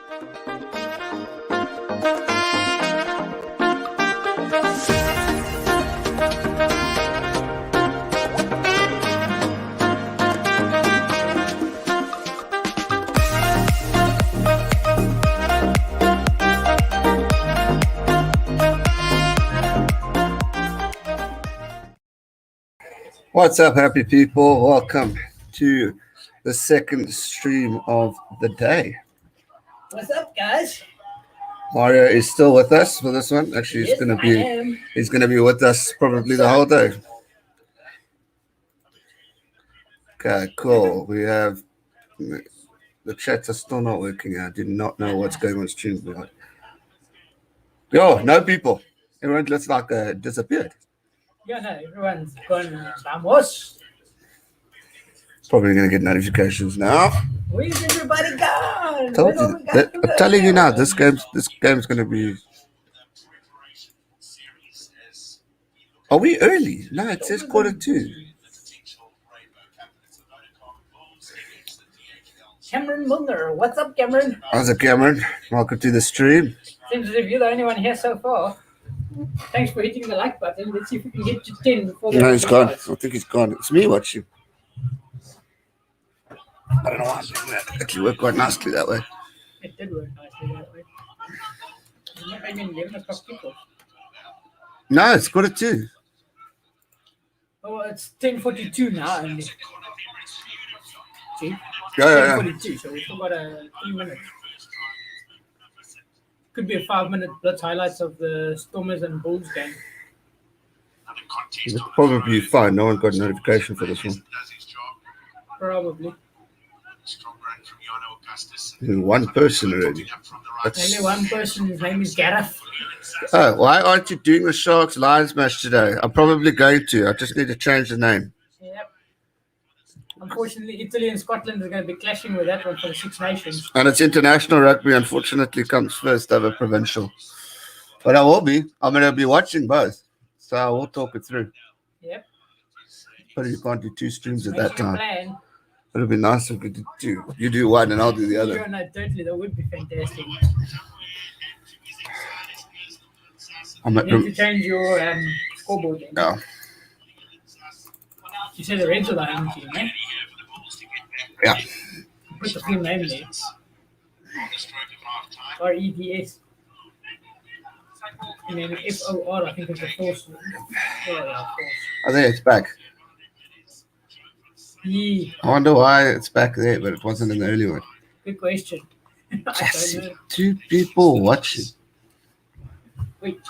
What's up, happy people? Welcome to the second stream of the day. What's up, guys? Mario is still with us for this one. Actually, Yes, he's gonna be with us probably the whole day. Okay, cool. We have the chats are still not working. I did not know what's going on stream. Yo, no people. Everyone looks like disappeared. Yeah, no, everyone's gone. Vamos. Probably gonna get notifications now. Where's everybody gone? I'm telling you now, this game's gonna be. Are we early? No, it says 1:45. Cameron Muller. What's up, Cameron? How's it, Cameron? Welcome to the stream. Seems as if you're the only one here so far. Thanks for hitting the like button. Let's see if we can get to 10 before the. No, he's gone. I think he's gone. It's me watching. I don't know why I'm doing that. It actually worked quite nicely that way. It did work nicely that way. It's not even 11 o'clock kickoff. No, it's 1:45. Oh, it's 10:42 now. And see? Yeah. 10:42, so we've still got 3 minutes. Could be a 5-minute blitz highlights of the Stormers and Bulls game. It's probably fine. No one got a notification for this one. Probably. One person already. Only one person. His name is Gareth. Oh, why aren't you doing the Sharks Lions match today? I'm probably going to. I just need to change the name. Yep. Unfortunately, Italy and Scotland are going to be clashing with that one for the Six Nations. And it's international rugby, unfortunately, comes first over provincial. But I will be. I'm going to be watching both. So I will talk it through. Yep. But you can't do 2 streams at that time. Plan. It'll be nice if we could do. You do one and I'll do the other. Yeah, no, totally. That would be fantastic. You need to change your scoreboard then. No. You said the Reds are the home team, eh? Yeah. Put the full name there. REDS. And then FOR, I think is the force. Yeah, I think it's back. Yeah. I wonder why it's back there, but it wasn't in the early one. Good question. I don't know. 2 people watching. Wait.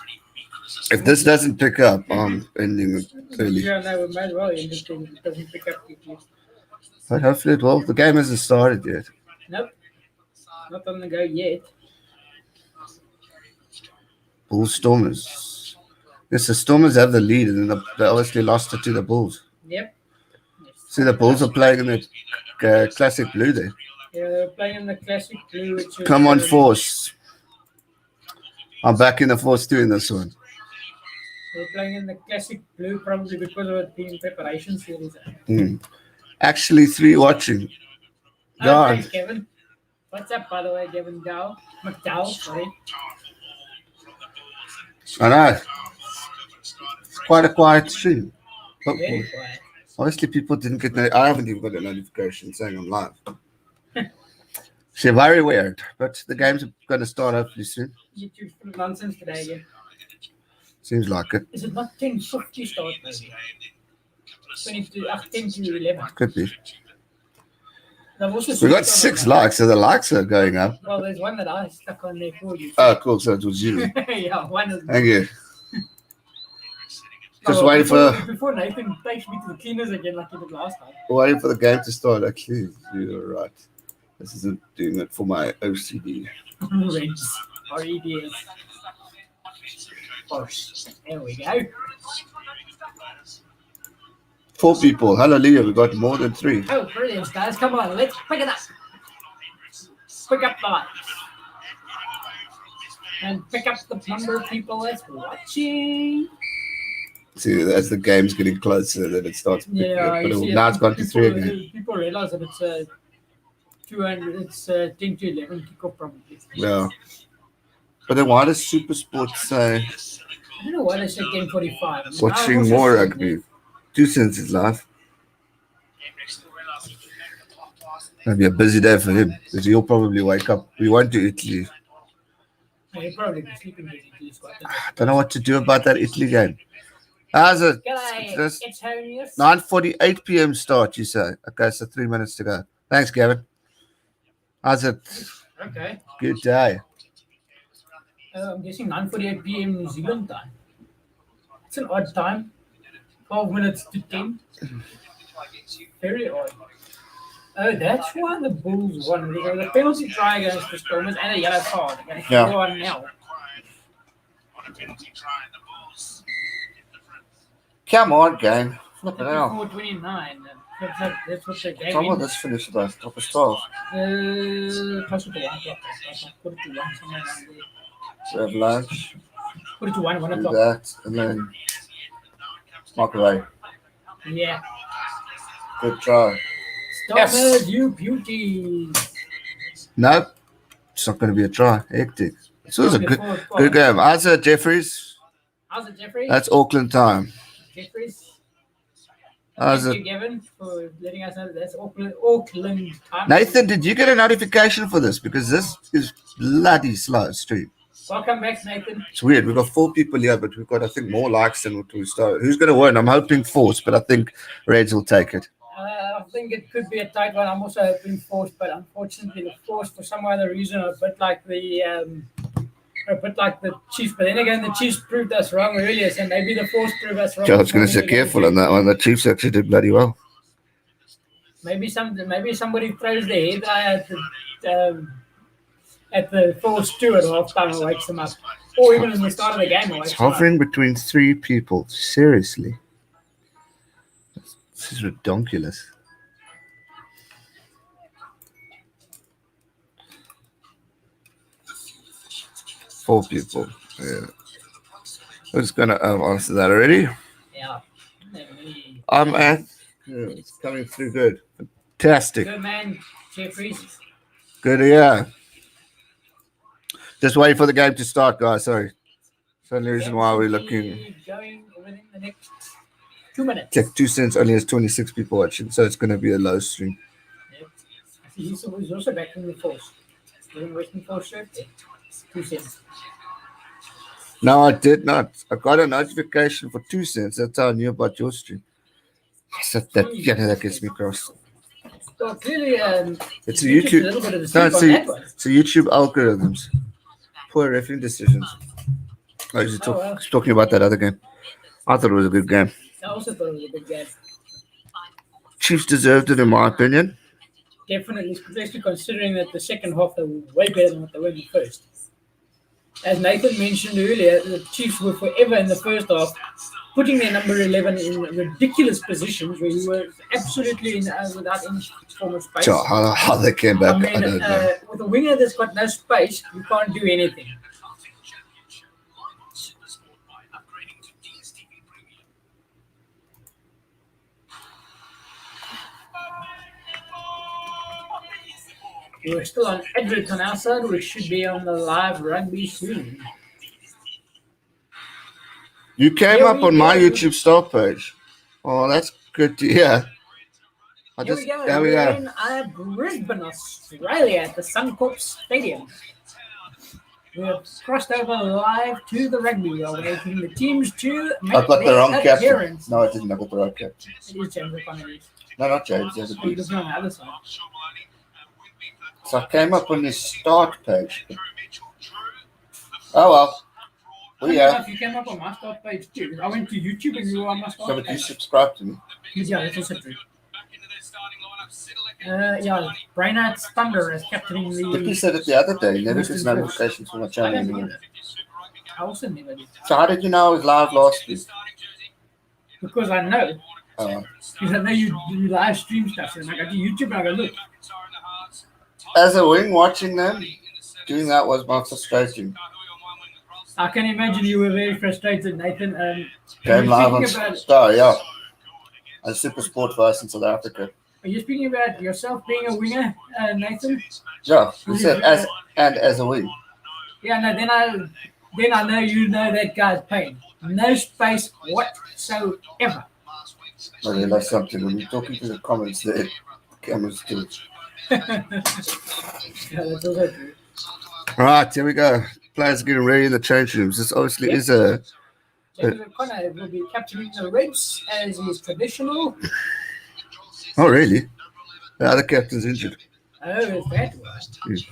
If this doesn't pick up, I'm ending it early. Yeah, no, we might as well end it if it doesn't pick up quickly. But hopefully it will. The game hasn't started yet. Nope. Not on the go yet. Bulls Stormers. Yes, the Stormers have the lead, and then they obviously lost it to the Bulls. Yep. See, the Bulls are playing in the classic blue there. Yeah, they're playing in the classic blue. Which is, Come on, Force. I'm back in the Force too in this one. They're playing in the classic blue probably because of it being preparation series. Actually, 3 watching. Oh, thanks, Kevin. What's up, by the way, Kevin McDowell, sorry. I know. It's quite a quiet stream. But Very quiet. obviously, people didn't get. I haven't even got a notification saying I'm live. So very weird. But the game's going to start hopefully soon. YouTube's full of nonsense today again. Seems like it. Is it not 10:50 start maybe? 10 to 11. Could be. I've also We got 6 likes, so the likes are going up. Well, there's one that I stuck on there for you. Oh, cool. So it was you. Yeah, one is. Thank you. Just waiting before Nathan takes me to the cleaners again like he did last time. Waiting for the game to start. Actually, you're right. This isn't doing it for my OCD. Reds. REDS. There we go. 4 people. Hallelujah. We got more than 3. Oh, brilliant, guys. Come on, let's pick it up. Pick up the lights. And pick up the number of people that's watching. See, as the game's getting closer, then it starts picking up. But now it's gone to 3 again. People realize that it's 200. It's 10 to 11 kickoff probably. Yeah. But then why does Super Sports say I don't know why they said 10:45. watching more rugby? 2 cents is live. It'll be a busy day for him because he'll probably wake up. We won't do Italy. He'll probably be sleeping with Italy's quite a bit. I don't know what to do about that Italy game. How's it? G'day, Just it's Honius. 9:48 p.m. start, you say? Okay, so 3 minutes to go. Thanks, Gavin. How's it? Okay. Good day. I'm guessing 9:48 p.m. New Zealand time. It's an odd time. 12 minutes to 10. Very odd. Oh, that's why the Bulls won. Because the penalty try against the Stormers and a yellow card. Against Yeah. 4-1 now. Come on, game. Flipping out. 34-29. That's what the game Come on, is. let's finish about top of 12. Closer to 1 o'clock. Put it to 1 somewhere around there. So we have lunch, Put it to 1 do o'clock. that, and then mark away. Yeah. Good try. Stormers, you beauties. Nope, it's not going to be a try. Hectic. This was a good Good game. How's it, Jeffries? How's it, Jeffrey? That's Auckland time. Jeffries. How's Thank it? you, Gavin, for letting us know that's Auckland time. Nathan, did you get a notification for this? Because this is bloody slow stream. Welcome back, Nathan. It's weird. We've got 4 people here, but we've got, I think, more likes than what we started. Who's going to win? I'm hoping Force, but I think Reds will take it. I think it could be a tight one. I'm also hoping Force, but unfortunately, the Force, for some other reason, are a bit like the Chiefs. But then again, the Chiefs proved us wrong earlier, so maybe the Force proved us wrong. I was going to say careful on that one. The Chiefs actually did bloody well. Maybe somebody throws their head at the Force 2 at halftime and wakes them up, or even in the start of the game. It's hovering between 3 people. Seriously. This is ridiculous. Four people. Yeah. Who's going to answer that already? Yeah. I'm at. Yeah, it's coming through good. Fantastic. Good man, Jeffries. Good, yeah. Just waiting for the game to start, guys. Sorry. That's the only reason why we're looking. Going within the next 2 minutes. Check 2 cents only has 26 people watching, so it's going to be a low stream. Yep. I see he's also back from the Force. Doing Western Force shirt. 2 cents. No, I did not. I got a notification for 2 cents. That's how I knew about your stream. Yes, that gets me cross. So clearly, It's a YouTube. A little bit of the No, sleep on that one. it's a YouTube algorithms. Poor refereeing decisions. I was talking about that other game. I thought it was a good game. I also thought it was a good game. Chiefs deserved it, in my opinion. Definitely, especially considering that the second half they were way better than what they were in the first. As Nathan mentioned earlier, the Chiefs were forever in the first half, putting their number 11 in ridiculous positions where he was absolutely without any form of space. So how they came back, I mean, I don't know. with a winger that's got no space, you can't do anything. We're still on Edric on our side. We should be on the live rugby soon. You came Here up we on my go. YouTube start page. Oh, that's good to hear. Here we go. There we We're go. in Brisbane, Australia at the Suncorp Stadium. We have crossed over live to the rugby. We are waiting the teams to make I got the their wrong captain. appearance. No, I didn't. I got the right captain. It is James O'Connor. No, not James. There's a Oh, you're beast. looking on the other side. So I came up on this start page. Oh well. Funny Yeah. enough, you came up on my start page too. I went to YouTube and you were on my start So, but you page. subscribe to me. Yeah, that's also true. Yeah, Brainard's Thunder is captaining But you the. said it the other day. Never Western gets Force. notifications from my I channel don't anymore. either. I also never did. So how did you know I was live last week? Because I know. Oh. Because I know you live stream stuff. And I go to YouTube and I go, look. As a wing, watching them, doing that was my frustration. I can imagine you were very frustrated, Nathan. Game live on about, Star, yeah. And Super Sport for us in South Africa. Are you speaking about yourself being a winger, Nathan? Yeah, we said as a wing. Yeah, no, then I know you know that guy's pain. No space whatsoever. I realized something when you're talking to the comments there. The cameras too. Yeah, that's also true. Right, here we go. Players getting ready in the change rooms. This obviously is a. James O'Connor will be captaining the Reds as is traditional. Oh, really? The other captain's injured. Oh, is that? Mm.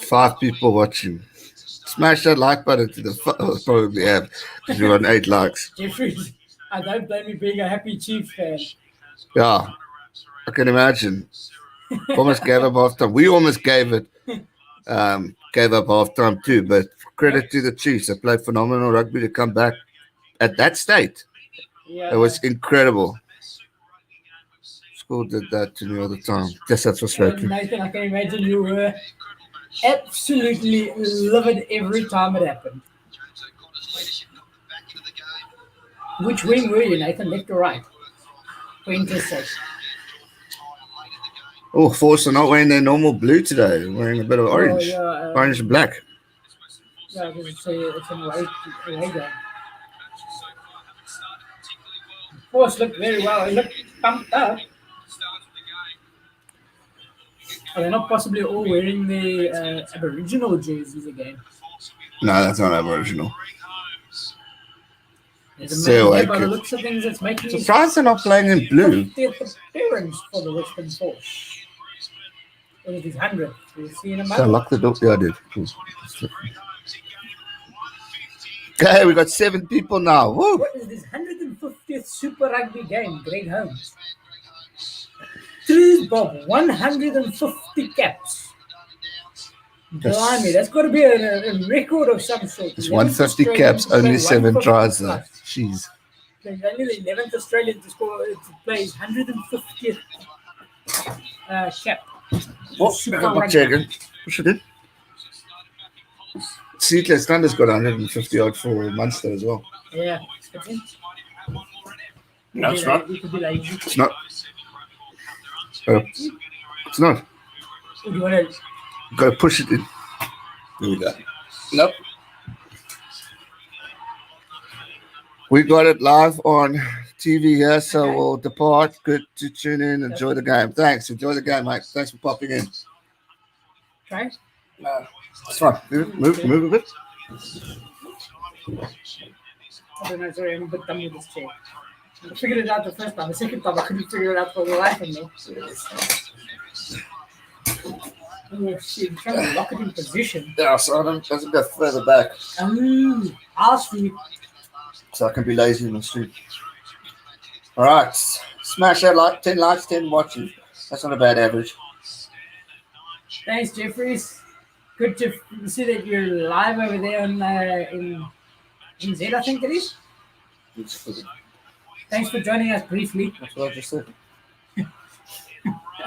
5 people watching. Smash that like button to the probably have because you're on 8 likes. Jeffries, I don't blame you being a happy Chiefs fan. Yeah, I can imagine. Almost gave up half time. We almost gave up half time too. But credit to the Chiefs, they played phenomenal rugby to come back at that state. Yeah, It was incredible. School did that to me all the time. Guess that's what's and happening. Nathan, I can imagine you were absolutely livid every time it happened. Which wing were you, Nathan? Left or right? For interest sake. Oh, Force are not wearing their normal blue today. They're wearing a bit of orange. Orange and black. Yeah, because it's an away game. Force looked very well. He looked pumped up. Are they not possibly all wearing the Aboriginal jerseys again? No, that's not Aboriginal. There's a man here by the looks of things that's making his Surprised they're not playing in blue. 50th appearance for the Western Force. It is his 100th. We'll see in a So month. lock the door. Yeah, I did. Okay, we got 7 people now. Woo! What is this 150th Super Rugby game, Greg Holmes? Trees Bob, 150 caps. Blimey, that's got to be a record of some sort. It's 150 caps, only 7 tries though. Jeez. There's only the 11th Australian to play his 150th cap. What? I'm checking. Push it in. Seatless Thunder's got 150 odd for Munster as well. Yeah. No, it's not. It's not. It's not. You want to... Got to push it in. There we go. Nope. We got it live on TV here, so we'll depart. Good to tune in. Enjoy the game. Thanks. Enjoy the game, mate. Thanks for popping in. Try? No. It's fine. Move a bit. I don't know. Sorry, I'm a bit dumb with this chair. I figured it out the first time. The second time, I couldn't figure it out for the life of me. Oh, shit. I'm trying to lock it in position. Yeah, so it doesn't go further back. I'll see. So I can be lazy in the street. All right. Smash that like. 10 likes, 10 watches. That's not a bad average. Thanks, Jeffries. Good to see that you're live over there in NZ, I think it is. Thanks for joining us briefly. That's what I just said.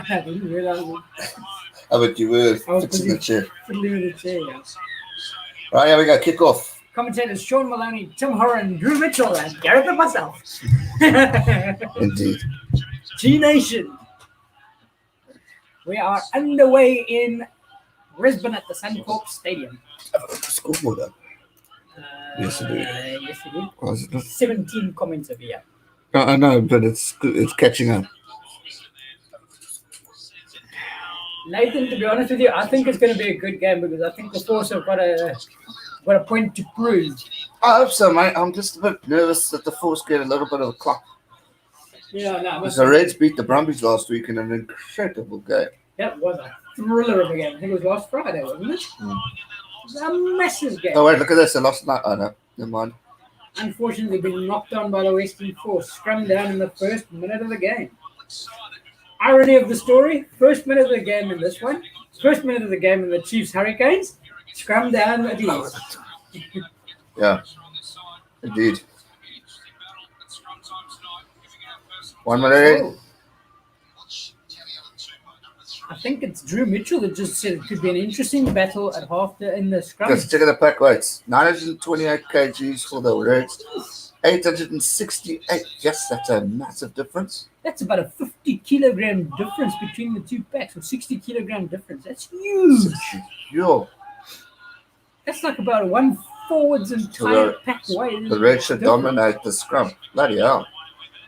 I didn't realize it. I bet you were fixing the chair. Fiddling with the chair, yeah. Right, here we go. Kick off. Commentators Sean Maloney, Tim Horan, Drew Mitchell, and Gareth and myself. Indeed. G-Nation. We are underway in Brisbane at the Suncorp Stadium. Scoreboard up. Yes, it is. Yes, it is. Why is it not? 17 comments over here. I know, but it's catching up. Nathan, to be honest with you, I think it's going to be a good game because I think the Force have got a point to prove. I hope so, mate. I'm just a bit nervous that the Force get a little bit of a clock. Yeah, no. Because the Reds beat the Brumbies last week in an incredible game. That was a thriller of a game. I think it was last Friday, wasn't it? It was a massive game. Oh, wait, look at this. I lost that. Oh, no. Never mind. Unfortunately, been knocked down by the Western Force. Scrum down in the first minute of the game. Irony of the story, first minute of the game in this one, first minute of the game in the Chiefs Hurricanes, scrum down at ease. Yeah, indeed. 1 minute. Oh. I think it's Drew Mitchell that just said it could be an interesting battle at half in the scrum. Let's check out the pack weights. 928 kgs for the Reds, 868. Yes, that's a massive difference. That's about a 50 kilogram difference between the two packs, or 60 kilogram difference. That's huge. Yo, That's like about one forward's entire pack weight. the Reds should difference. dominate the scrum. Bloody hell.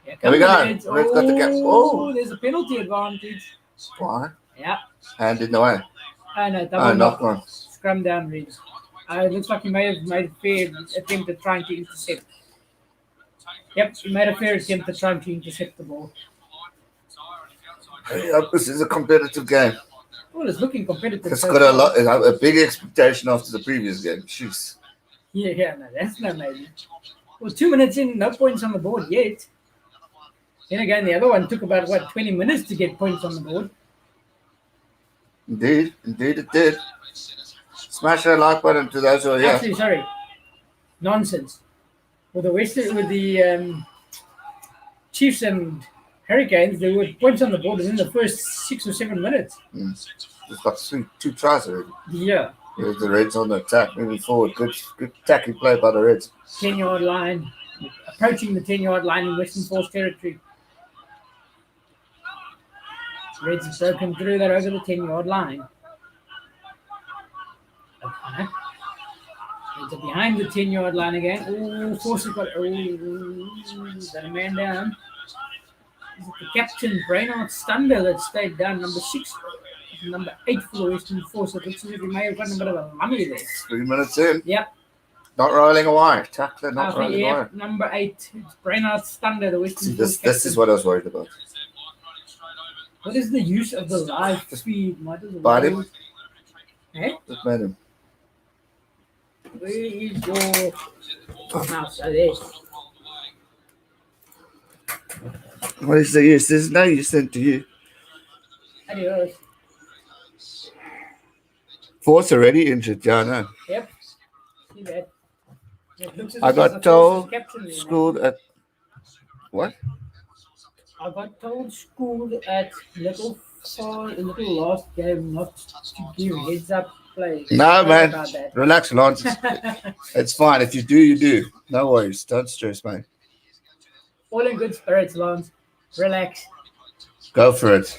Yeah, Here we come go. on, Reds. Reds got the gap. Oh. There's a penalty advantage. Why? Yeah. Hand in the way. Oh, no, Oh, double knock knock. one. Scrum down, Reds. It looks like he may have made a fair attempt at trying to intercept. Yep, he made a fair attempt at trying to intercept the ball. Yeah, this is a competitive game. Well, it's looking competitive. It's so got far. a big expectation after the previous game. Jeez. Yeah, no, that's no maybe. Well, 2 minutes in, no points on the board yet. Then again, the other one took about, 20 minutes to get points on the board. Indeed it did. Smash that like button to those who are here. Actually, sorry. Nonsense. With the Chiefs and Hurricanes, there were points on the board within the first 6 or 7 minutes. It's got two tries already. Yeah. There's the Reds on the attack, moving forward. Good attacking play by the Reds. 10-yard line. Approaching the 10-yard line in Western Force territory. Reds have broken through that over the 10-yard line. Okay. Reds are behind the 10-yard line again. Oh, Force has got... got a man down. Is it the captain, Brainard Stunder, that stayed down? Number 6, number 8 for the Western Force. It looks as if he may have gotten a bit of a mummy there. 3 minutes in. Yep. Not rolling away. Tackler not rolling away. Number 8. It's Brainard Stunder, the Western Force. This is what I was worried about. What is the use of the live feed? Bite him. Eh? Just made him. Where is your mouse? Oh, there. What is the use? There's no use then to you. Adios. Force already injured, yeah, I know. Yep. See that? I got told, schooled at... What? I got told schooled at little last game not to give heads up play. No, man. Relax, Lance. It's fine. If you do, you do. No worries. Don't stress, mate. All in good spirits, Lance. Relax. Go for it.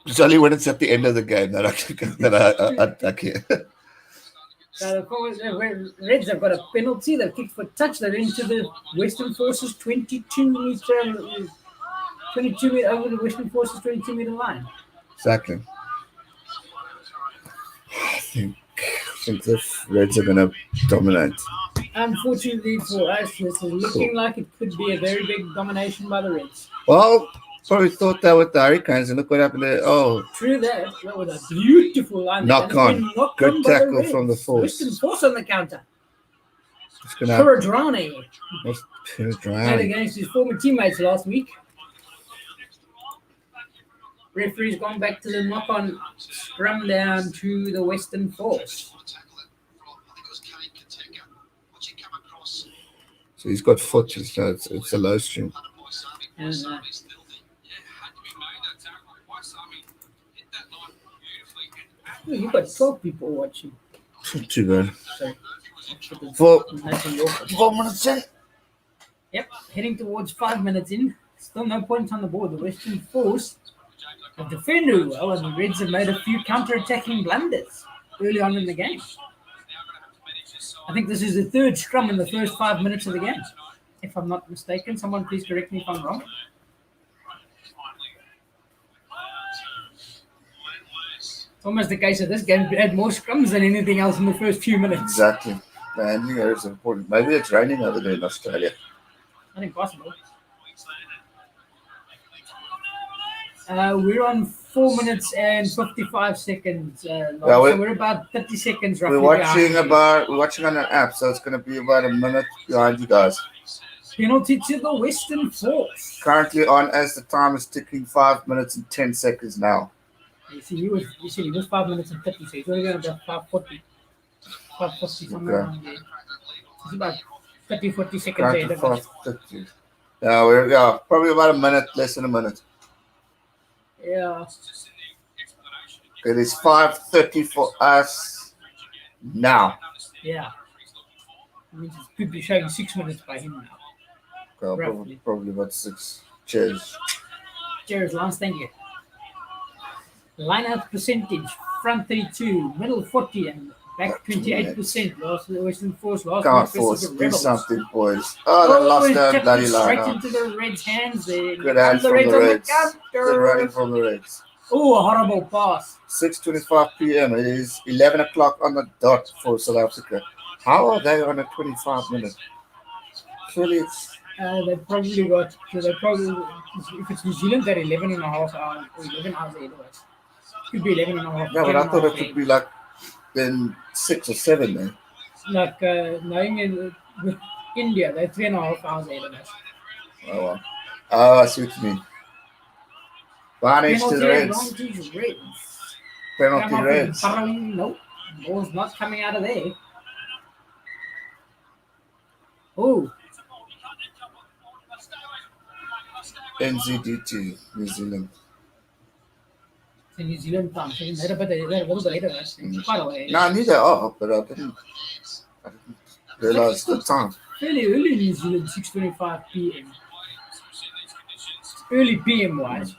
It's only when it's at the end of the game that I care. So the Reds have got a penalty. They've kicked for touch. They're into the Western Forces 22 meter over the Western Forces 22-meter line. Exactly. I think the Reds are going to dominate. Unfortunately for us, this is looking like it could be a very big domination by the Reds. Well, probably thought that with the Hurricanes, and look what happened there. Oh, true that. That was a beautiful line. Knock on. Good tackle from the Force. Western Force on the counter. Puradrani. Played against his former teammates last week. Referee's gone back to the knock-on scrum down to the Western Force. So he's got foot, so it's a low string. You've got 12 people watching. Too bad. Sorry. 4 minutes in. Yep, heading towards 5 minutes in. Still no points on the board. The Western Force have defended well, and the Reds have made a few counter-attacking blunders early on in the game. I think this is the third scrum in the first 5 minutes of the game, if I'm not mistaken. Someone please correct me if I'm wrong. It's almost the case that this game had more scrums than anything else in the first few minutes. Exactly. Man, you know, it's important. Maybe it's raining over there in Australia. I think possible. We're on 4 minutes and 55 seconds. So we're about 30 seconds roughly. We're watching on an app, so it's going to be about a minute behind you guys. Penalty to the Western Force. Currently on as the time is ticking, 5 minutes and 10 seconds now. You see, he was 5 minutes and 30 seconds. He's only going about 5:40. 5:50, somewhere around there. It's about 30, 40 seconds ahead of us. Yeah, probably about a minute, less than a minute. Yeah. It is 5:30 for us now. Yeah. It means it could be showing 6 minutes by him now. Okay, probably about 6. Cheers. Cheers, Lance. Thank you. Line-out percentage: front 32, middle 40, and back 28%. Western Force last Come on, week Force. versus the Do Rebels. something, boys. Oh, they lost it their tipped bloody it line. straight into the Reds' hands. There. Good hands the from Reds the on Reds. the Good running counter. from the Reds. Oh, a horrible pass. 6:25 p.m. It is 11 o'clock on the dot for South Africa. How are they on a 25-minute? Surely it's... They probably got. So they probably, if it's New Zealand, they're 11 and a half hours, or 11 hours ahead of us. Could be 11 and a half. No, but 10 I and a thought half it would ahead. be like then 6 or 7 then. Like knowing with India, they're 3.5 hours ahead of us. Oh, well. Oh, I see what you mean. Varnish to the Reds. Advantage Reds. Penalty Reds. Nope. Ball's not coming out of there. Oh. NZDT, New Zealand. The New Zealand time. They're a little bit ahead of us. Quite a way. No, I knew they are, but I didn't realize the time. Fairly early in New Zealand, 6:25 p.m. Early PM wise.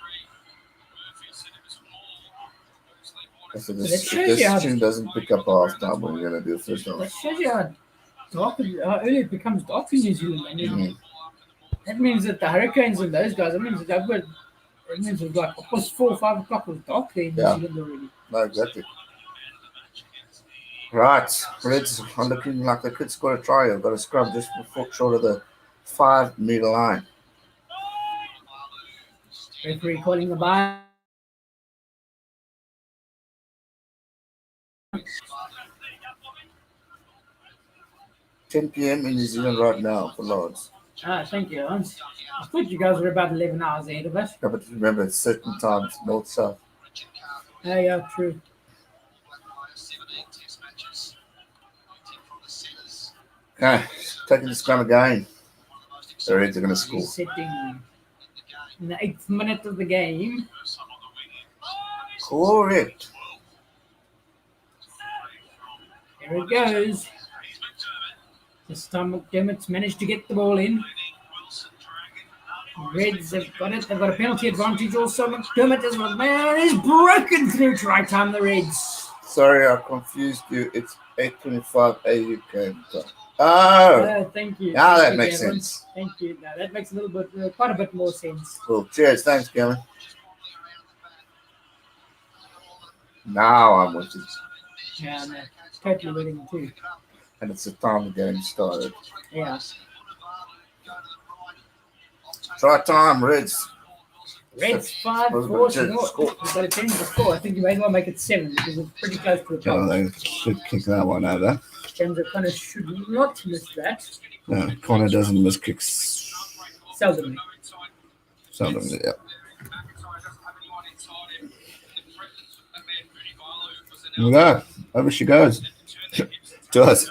So this tune doesn't pick up half time when you're going to do a first That half. shows you how early it becomes dark in New Zealand. I mean, that means that the Hurricanes and those guys, it means it's like almost 4 or 5 o'clock was dark there in New Zealand already. No, exactly. Right, Reds are looking like they could score a try. I've got a scrum just short of the 5-meter line. Referee calling the bye. $10 p.m. in New Zealand right now for Lords. Thank you, Hans. I thought you guys were about 11 hours ahead of us. Yeah, but remember, it's certain times, north-south. Yeah, true. Okay, taking the scrum again. The Reds are going to score. Sitting in the 8th minute of the game. Correct. Here it goes. This time McDermott's managed to get the ball in. Reds have got it. They've got a penalty advantage also. McDermott is broken through try time, the Reds. Sorry, I confused you. It's 8:25 AUK. Oh, thank you. Now Thank that you, makes Gavin. sense. Thank you. Now that makes a little bit, quite a bit more sense. Cool. Cheers. Thanks, Gavin. Now I'm with you. Yeah, no, totally with him too. And it's the time the game started. Yeah. Try time, Reds. Reds 5, 4, We've got to change the score. I think you may as well make it 7 because it's pretty close to the top. Oh, they should kick that one over. James O'Connor should not miss that. No, Connor doesn't miss kicks. Seldomly. Seldomly, yeah. There we go. Over she goes. To us.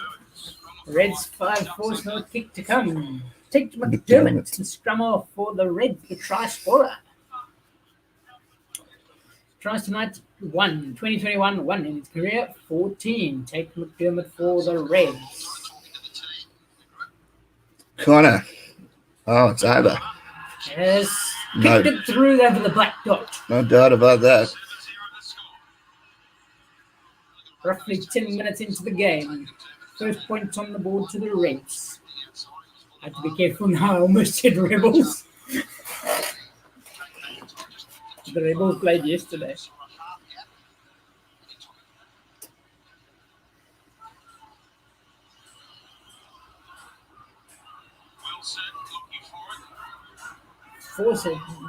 Reds 5, 4, no kick to come. Take to McDermott and scrum off for the Reds, the try scorer. Tries tonight 2021 1 in his career, 14. Take McDermott for the Reds. Connor. Oh, it's over. Yes. Kicked it through over the black dot. No doubt about that. Roughly 10 minutes into the game. First point on the board to the Reds. I have to be careful now. I almost said Rebels. The Rebels played yesterday. Force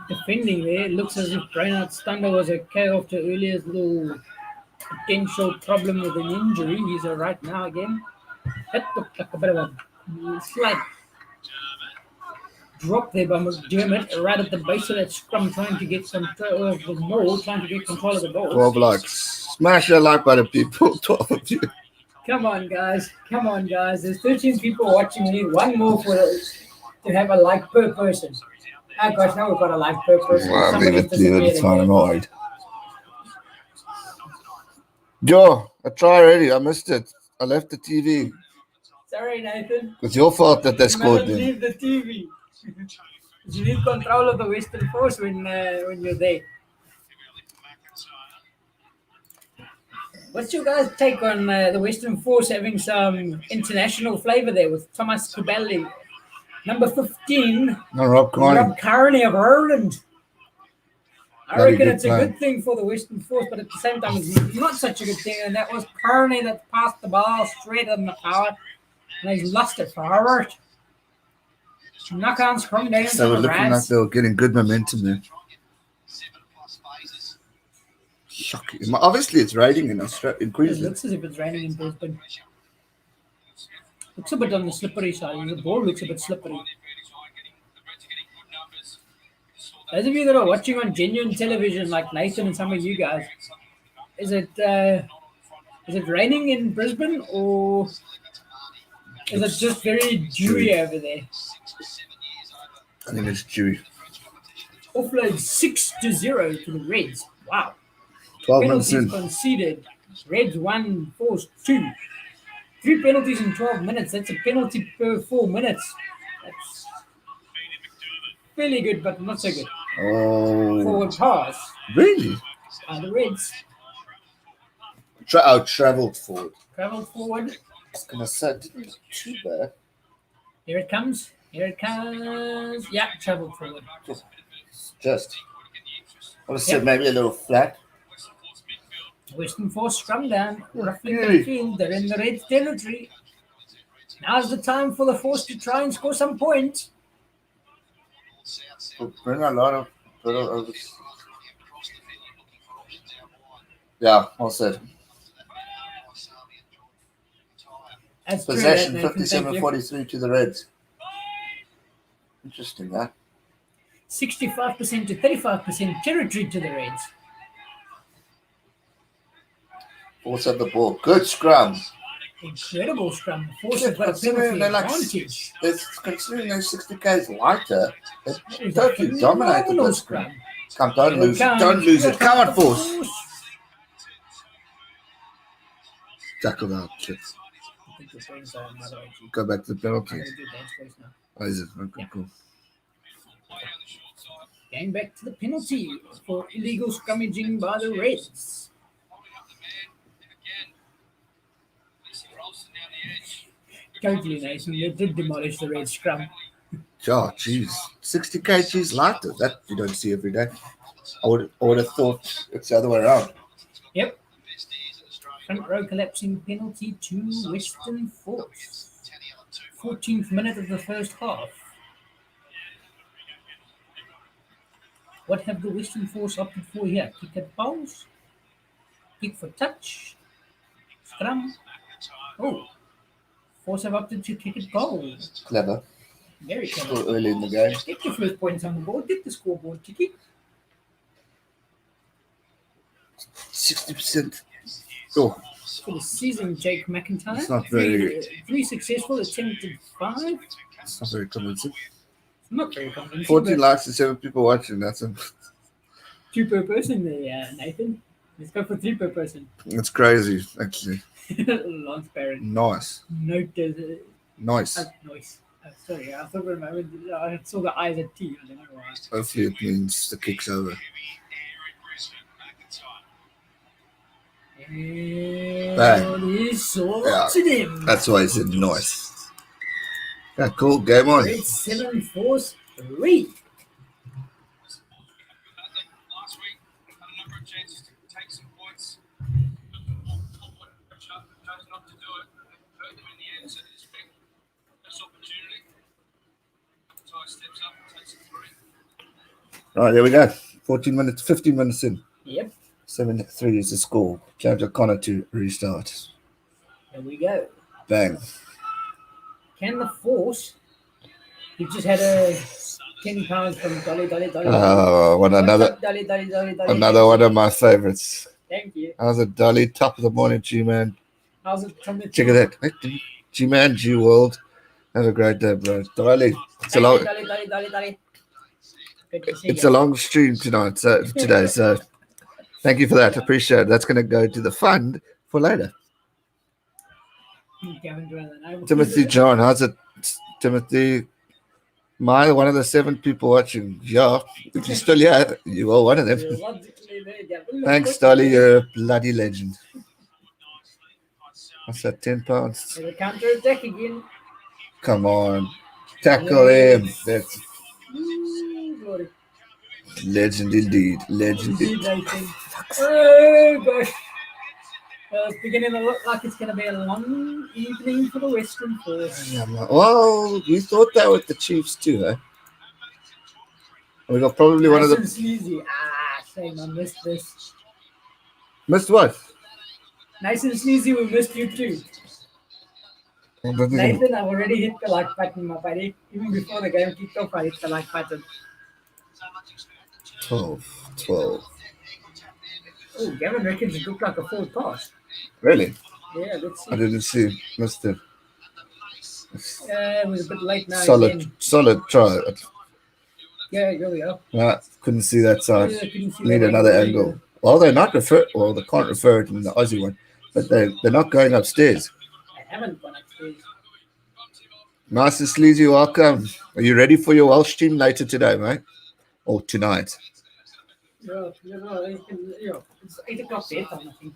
defending there. It looks as if Brainard Thunder was okay after earlier's little potential problem with an injury. He's all right now again. That looked like a bit of a slight drop there by McDermott right at the base of that scrum, trying to get control of the ball, trying to get control of the ball. 12 likes. Smash that like button, people. 12 of you. Come on, guys. Come on, guys. There's 13 people watching. We need one more to have a like per person. Oh, gosh, now we've got a like per person. Well, leave it. It's fine. I'm all right. Joe, I tried already. I missed it. I left the TV. Sorry, Nathan. It's your fault that they You scored mustn't then. leave the TV. You need control of the Western Force when you're there. What's your guys' take on the Western Force having some international flavour there with Thomas Kubeli, number 15, No, Rob Carney. Rob Carney of Ireland? I Bloody reckon good it's a player. good thing for the Western Force, but at the same time, it's not such a good thing. And that was Carney that passed the ball straight on the power, and he's lost it forward. Knock on scrum down So to we're the looking like Rats. they were getting good momentum there. Shocking. Obviously, it's raining in Australia, in It Queensland. looks as if it's raining in Brisbane. Looks a bit on the slippery side. The ball looks a bit slippery. Those of you that are watching on genuine television, like Nathan and some of you guys, is it raining in Brisbane or is it just very dewy over there? I think it's dewy. Offload 6-0 to the Reds. Wow. 12 minutes Penalties in. conceded. Reds 1, Force 2. 3 penalties in 12 minutes. That's a penalty per 4 minutes. That's fairly good, but not so good. Oh, Forward pass really? by the Reds. Travelled forward. Travelled forward. I was going to say, didn't look too bad. Here it comes. Here it comes. Yeah, travelled forward. Just. I would have said maybe a little flat. Western Force scrum down. Roughly Okay. midfield. They're in the Reds territory. Now's the time for the Force to try and score some points. We'll bring a lot of. Yeah, well said. That's true, Possession Nathan, thank you. 57-43 to the Reds. Interesting, that. 65% to 35% territory to the Reds. Force have the ball. Good scrum. Incredible scrum. The Force have got a Considering penalty they're like, advantage. considering they're 60 k's lighter, they That is a totally dominated phenomenal that scrum. scrum. Come, don't Here it lose it. comes. Don't lose Here it. Come on, comes the Force. Tackle that. Shit. I think it brings another IG. Go back to the I'm penalty. going to do dance voice now. Oh, is it? Okay, Yeah. cool. Going back to the penalty for illegal scrummaging by the Reds. Totally nice, and they did demolish the Red scrum. Oh, jeez. 60 kgs lighter. That you don't see every day. I would have thought it's the other way around. Yep. Front row collapsing penalty to Western Force. 14th minute of the first half. What have the Western Force opted for here? Kick at bowls? Kick for touch? Scrum? Oh. Force have opted to kick at goal. Clever. Very clever. Still early in the game. Get your first points on the board. Get the scoreboard, Tiki. 60%. Oh, For the season, Jake McIntyre. It's not very- Three successful, attempted 5. it's not very convincing. Not very convincing. 14 but likes and 7 people watching. That's 2 per person there, Nathan. Let's go for 3 per person. it's crazy, actually. Lance Barron. Nice. Note Nice. noise. Sorry, I thought for a moment I saw the eyes at T. I don't know why. Hopefully it means the kick's over. And he sorted him. That's why I said nice. Yeah, cool. Game on. Red 7 Force 3. Last week, had a number of chances to take some points. Chose not to do it. Hurt them in the end, so they expect this opportunity. So I steps up and takes it 3. Right, there we go. 15 minutes in. Yep, 7-3 is the score. James O'Connor to restart. there we go. Bang. Can the Force? He just had a 10 pounds from Dolly. Oh, what another Dolly. another one of my favorites. Thank you. How's it, Dolly? Top of the morning, G-Man. How's it from the Check it out. G-Man, G-World. Have a great day, bro. Dolly. It's a long, Dolly. Good to see it's you. a long stream tonight, today. So thank you for that. Appreciate it. That's going to go to the fund for later. Gavin Dwellan. Timothy John, how's it, Timothy? One of the 7 people watching. Yeah, if you're still here, you are one of them. You're logically there, Gavin. Thanks, Dolly. You're a bloody legend. What's that? £10. The counter attack again. Come on, tackle him. Yes. That's Ooh, glory. legend indeed. Legend Indeed, indeed. Nathan. Oh gosh. It's beginning to look like it's going to be a long evening for the Western Force. Yeah, man. Well, we thought that with the Chiefs too, eh? We got probably one of Nice and the sleazy. Shame I missed this. missed what? Nice and sleazy, we missed you too. I don't think I'm- Nathan, I've already hit the like button, my buddy. Even before the game kicked off, I hit the like button. 12. Oh, Gavin reckons it looked like a forward pass. Really? Yeah, let's see. I didn't see. Missed it. It was a bit late now. Solid, Again. solid try. Yeah, here we go. Nah, couldn't see that side. Yeah, couldn't see Need that another angle angle. Well, they're not refer. Well, they can't refer it in the Aussie one, but they're not going upstairs. I haven't gone upstairs. Nice and sleazy. Welcome. Are you ready for your Welsh team later today, mate? Or tonight? Yeah, it's 8 o'clock there, I think.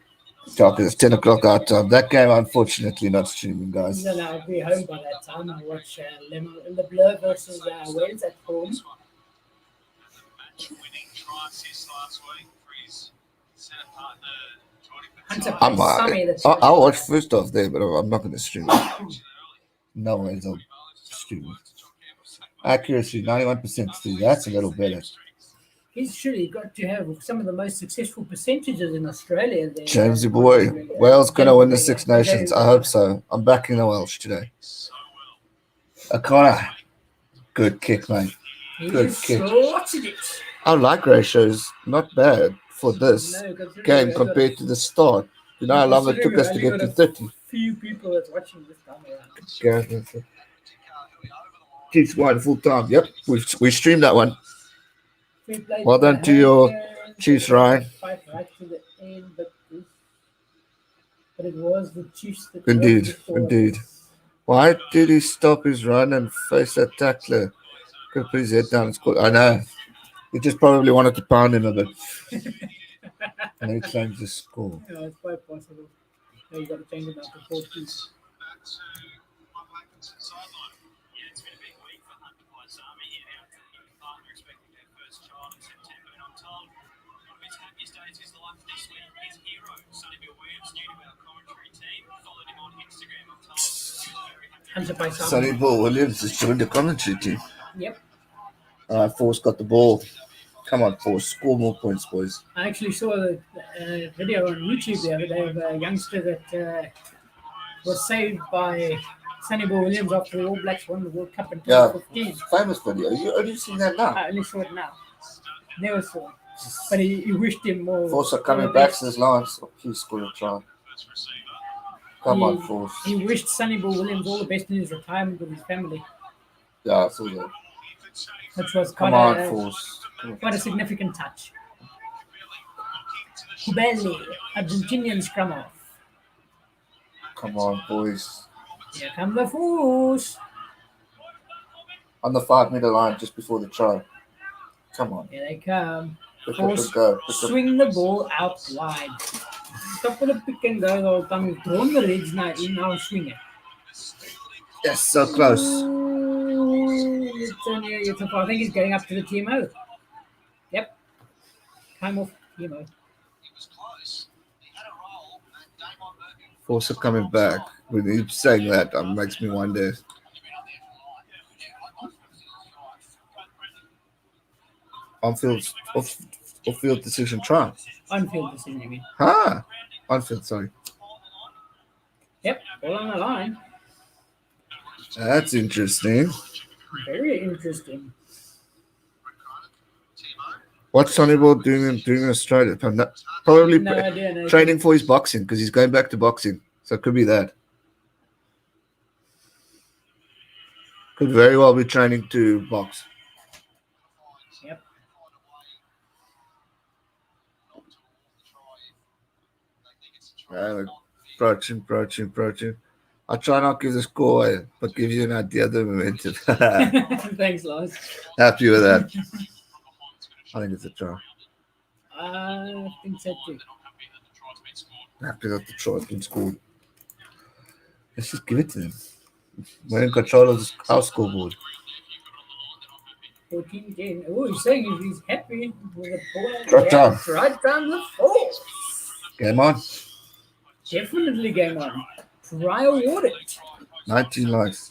Talk, it's 10 o'clock our time. That game, unfortunately, not streaming, guys. No, I'll be home by that time. I'll watch the Blur versus Wales at home. Hunter I'm, plays Sammy, that's I'll watch first off there, but I'm not going to stream it. No ways I'll stream it. Accuracy, 91%. Steve. That's a little better. He's surely got to have some of the most successful percentages in Australia. There. Jamesy boy. Wales going to win the Six Nations. I hope so. I'm backing the Welsh today. O'Connor. Good kick, mate. Good kick. It. Our like ratios not bad for this game compared to the start. You know how long it took us to get to 30. Few people that's watching this time around. Gareth. Chiefs won full time. Yep, we streamed that one. Well done to your Chiefs, Ryan. Fight right to the end, but it was the Chiefs that Indeed. Why did he stop his run and face that tackler? Could have put his head down and scored. I know. He just probably wanted to pound him a bit. And he changed the score. Yeah, it's quite possible. Now you got to change it up to 4 2. Sonny Ball Williams has joined the commentary team. Yep. Force got the ball. Come on, Force. Score more points, boys. I actually saw a video on YouTube the other day of a youngster that was saved by Sonny Ball Williams after the All Blacks won the World Cup in 2015. Famous video. You only seen that now? I only saw it now. Never saw it. But he wished him more. Force are coming back, says Lawrence. Oh, please score a try. Come on, Force. He wished Sonny Ball Williams all the best in his retirement with his family. Yeah, I saw that. Which was Come on, Force. Quite a significant touch. Kubeli, Argentinian scrum off. Come on, boys. Here come the Force. On the 5-meter line just before the try. Come on. Here they come. Pick Force up and go. swing the ball out wide. Stop with the pick and go the whole time. We've drawn the legs now. Now swing it. Yes, so close. I think he's getting up to the TMO. Yep. Time off TMO. Force are coming back. When he's saying that, makes me wonder. Off-field decision try. On-field decision, you mean? On-field, sorry. Yep, all on the line. That's interesting. Very interesting. What's Sonny Ball doing in Australia? Probably No idea. No training for his boxing because he's going back to boxing. So it could be that. Could very well be training to box. Yep. Approaching. I try not to give the score away, but give you an idea of the momentum. Thanks, Lars. Happy with that. I think it's a try. I think so too. Happy that the try's been scored. Let's just give it to them. We're in control of this house scoreboard. 14-10. Oh, he's saying he's happy with the ball. Right time. Right down the force. Game on. Definitely game on. Try awarded. 19 likes.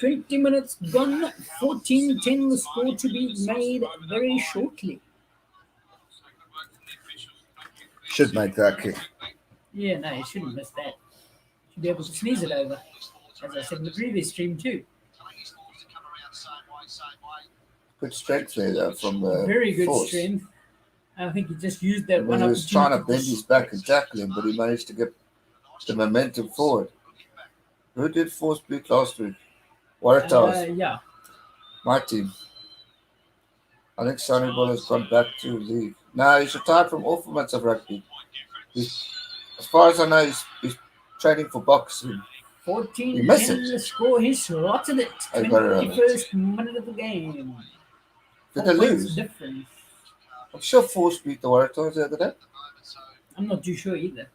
20 minutes gone. 14-10 the score to be made very shortly. Should make that kick. Yeah, no, you shouldn't miss that. Should be able to sneeze it over. As I said in the previous stream too. Good strength there though, from the Very good force. strength. I think he just used that I mean, one he was trying to opportunity. bend his back and tackle him, but he managed to get the momentum forward. Who did force beat last week? Waratahs. Yeah. My team. I think Sonny Ball has gone back to league. No, he's retired from all formats of rugby. As far as I know, he's training for boxing. 14 You miss 10 it. the score. He slotted it. I got it on it. 21st minute of the game. Did 4 they points lose? difference. I'm sure Force beat the Waratahs the other day. I'm not too sure either.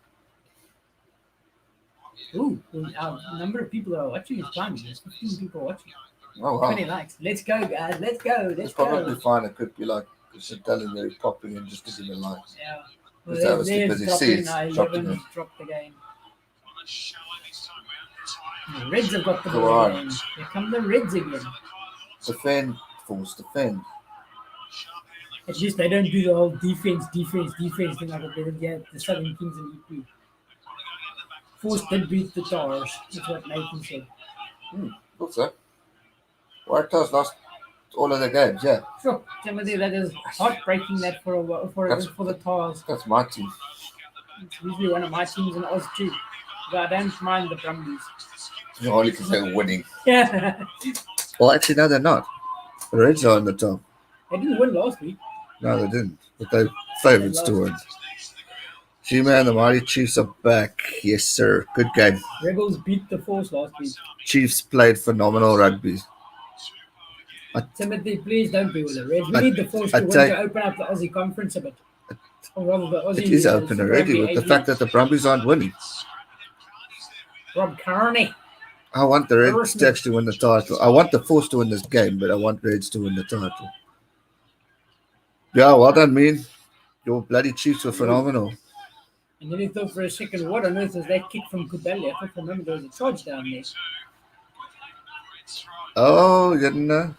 Ooh, our number of people that are watching is climbing. There's 15 people watching. Oh, wow. 20 likes. Let's go, guys. Let's go. It's Let's probably go. fine. It could be like Chantal there popping in just to give a like. Yeah. Because that was too busy. See, it's dropping 11 it. dropped the game. The Reds have got the Go ball on. again. Here come the Reds again. Defend, Force, defend. At least they don't do the whole defense thing like they did get the Southern Kings and EP. Force did beat the Tars. That's what Nathan said. Also, Waratahs lost all of their games, yeah. Sure, Timothy, that is heartbreaking. That for the Tars. That's my team. It's usually one of my teams in Oz too. But I don't mind the Brumbies. You only because they're winning. Yeah, Well, actually, no, they're not. The Reds are on the top. they didn't win last week. No, they didn't. But they're favourites to win. G-Man, the Mighty Chiefs are back. Yes, sir. Good game. Rebels beat the Force last week. Chiefs played phenomenal rugby. Timothy, please don't be with the Reds. We need the Force to win to open up the Aussie conference a bit. Or rather, the Aussie. It is open Super already Rugby with the AG. fact that the Brumbies aren't winning. Rob Kearney. I want the Reds to actually win the title. I want the Force to win this game, but I want Reds to win the title. Yeah, well done, man. Your bloody Chiefs were phenomenal. And then he thought for a second, what on earth was that kick from Kubeli? I thought for a moment there was a charge down there. Oh, you didn't know?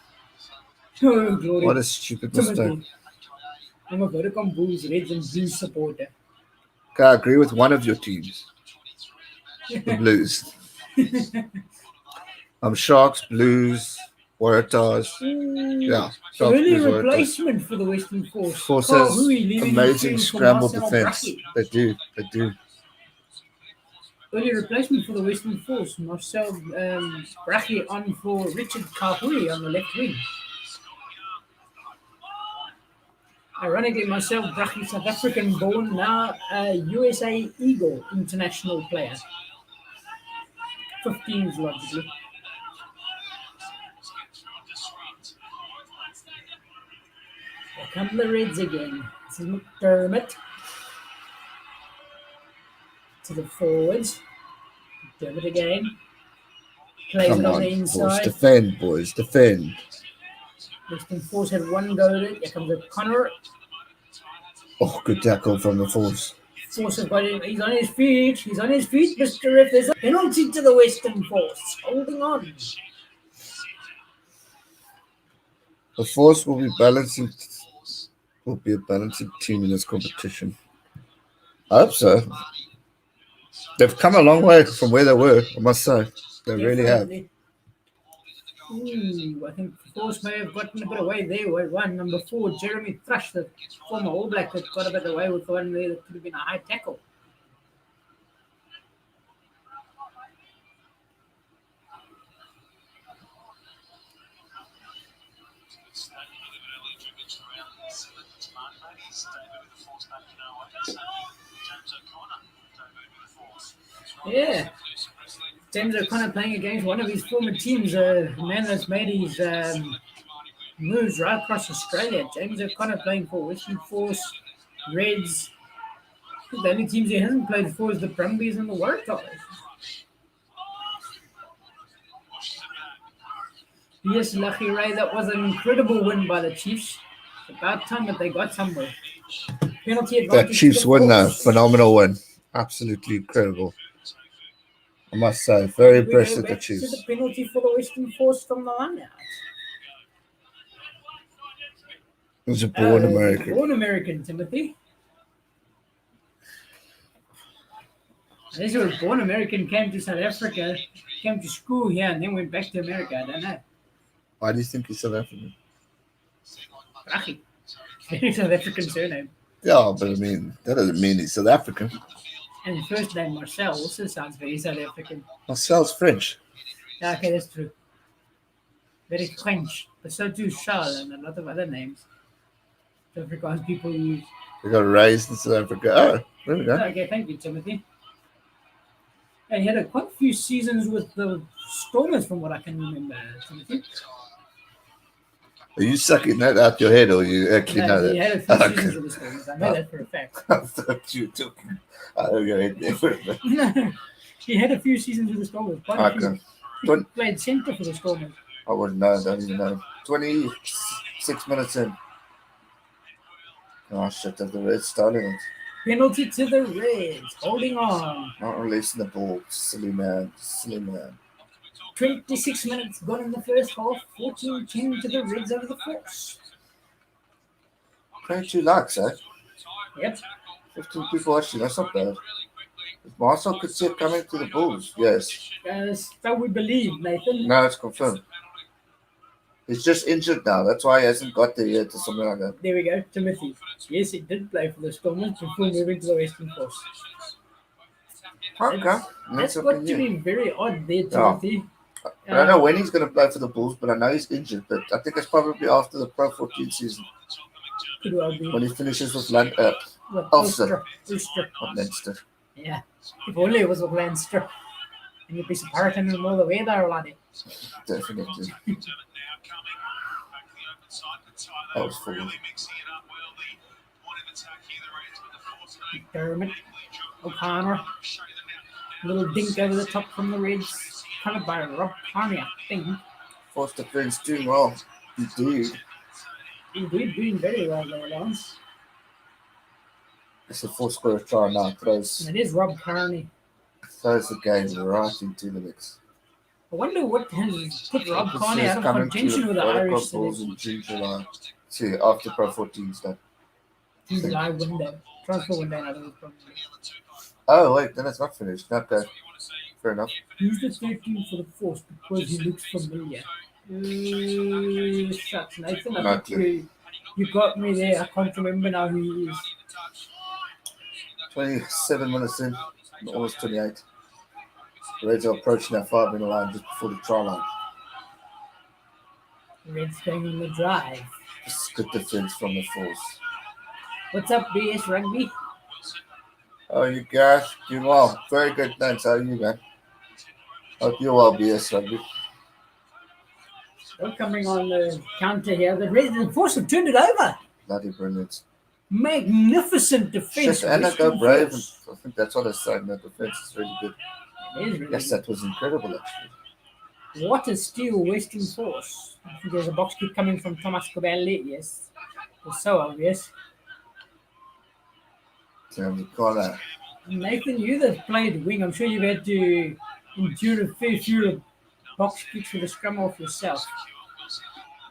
Oh, glory. What a stupid mistake. Timothy. I'm a Vodacom Bulls, Reds and Blues supporter. Okay, I agree with one of your teams. The Blues. I'm Sharks, Blues, Waratahs. Yeah. Sharks, Early Blues, Waratahs. replacement for the Western Force. Force Carl has Hui leaving amazing his team for scramble Marcel defense. Brachy. They do. They do. Early replacement for the Western Force. Marcel Brachy on for Richard Kahui on the left wing. Ironically, Marcel Brachy, South African born, now a USA Eagle international player. 15s logically. Here come the Reds again. This is McDermott. To the forwards. McDermott again. Plays Come it on on, the boys. inside. Defend, boys. Defend. Western Force had one go at it. Here comes the Connor. Oh, good tackle from the Force. Force have got him. He's on his feet. He's on his feet, Mr. Riff. There's a penalty to the Western Force. Holding on. The Force will be balancing. Will be a balancing team in this competition. I hope so. They've come a long way from where they were, I must say. They really have. Definitely. Ooh, I think Force may have gotten a bit away there with one. Number 4, Jeremy Thrush, the former All Black, that got a bit away with one there that could have been a high tackle. Yeah. James O'Connor playing against one of his former teams, a man that's made his moves right across Australia. James O'Connor playing for Western Force, Reds. The only teams he hasn't played for is the Brumbies and the Waratahs. Yes, Lucky Ray, that was an incredible win by the Chiefs. About time that they got somewhere. Penalty advantage. That Chiefs to the win, Force. phenomenal win. Absolutely incredible. I must say, very We go impressed with the back to the Chiefs. penalty for the Western Force from the line out. It was a born American. Born American, Timothy. This was born American, came to South Africa, came to school here, and then went back to America. I don't know. Why do you think he's South African? Rachi. Very South African surname. Yeah, but I mean, that doesn't mean he's South African. And his first name, Marcel, also sounds very South African. Marcel's French. Yeah, okay, that's true. Very French. But so too Charles and a lot of other names. South Afrikaans people use. They got raised in South Africa. Oh, there we go. Okay, thank you, Timothy. And he had quite a few seasons with the Stormers, from what I can remember, Timothy. Are you sucking that out your head, or you actually know He that? had a few seasons with the Stormers. I know that for a fact. I thought you were talking out of your head there for a bit. No, he had a few seasons with the Stormers. Quite a few. Okay. He played centre for the Stormers. I wouldn't know. I don't even know. 26 minutes in. Oh, shit. The Reds starting it. Penalty to the Reds. Holding on. Not releasing the ball. Silly man. 26 minutes gone in the first half. 14-10 to the Reds over the Force. 22 likes, eh? Yep. 15 people watching. That's not bad. If Marcel could see it coming to the Bulls, yes. So we believe, Nathan. No, it's confirmed. He's just injured now. That's why he hasn't got there yet or something like that. There we go, Timothy. Yes, he did play for the Stormers before moving to the Western Force. Okay. That's got to be very odd there, Timothy. I don't know when he's going to play for the Bulls, but I know he's injured. But I think it's probably after the Pro 14 season. Could well be. When he finishes with Ulster. Not Leinster. Yeah. If only it was with Leinster. And you'd be supporting him all the way there, laddie. Definitely. That was full. Dermot. O'Connor. Little dink over the top from the Reds. Covered by Rob Carney, I think. Force defense doing well. Indeed. Indeed, doing very well there, Lance. It's a full square try now. And it is Rob Carney. Throws the game right into the mix. I wonder what has put Rob Carney out of contention with the Irish selection. In June, July. See, after Pro 14 stuff. July window. Transfer window, I think, probably. Oh, wait, then it's not finished. Okay. Fair enough. Who's the 13 for the Force because he looks familiar? Shucks, Nathan. I think you got me there. I can't remember now who he is. 27 minutes in, almost 28. The Reds are approaching that 5-minute line just before the try line. Reds going on the drive. Just good defense from the Force. What's up, BS Rugby? Oh, you guys doing well. Very good, thanks. How are you, man? Hope you're well, BS Rugby. Still coming on the counter here. The Force have turned it over. Bloody brilliant. Magnificent defense. Shit, and I go brave. I think that's what I said. The defense is really good. It is really Yes, that was incredible, actually. What a steal, Western Force. I think there's a box kick coming from Thomas Kobele. Yes. It was so obvious. Nathan, you that played wing, I'm sure you've had to endure a fair few box kicks with the scrum off yourself.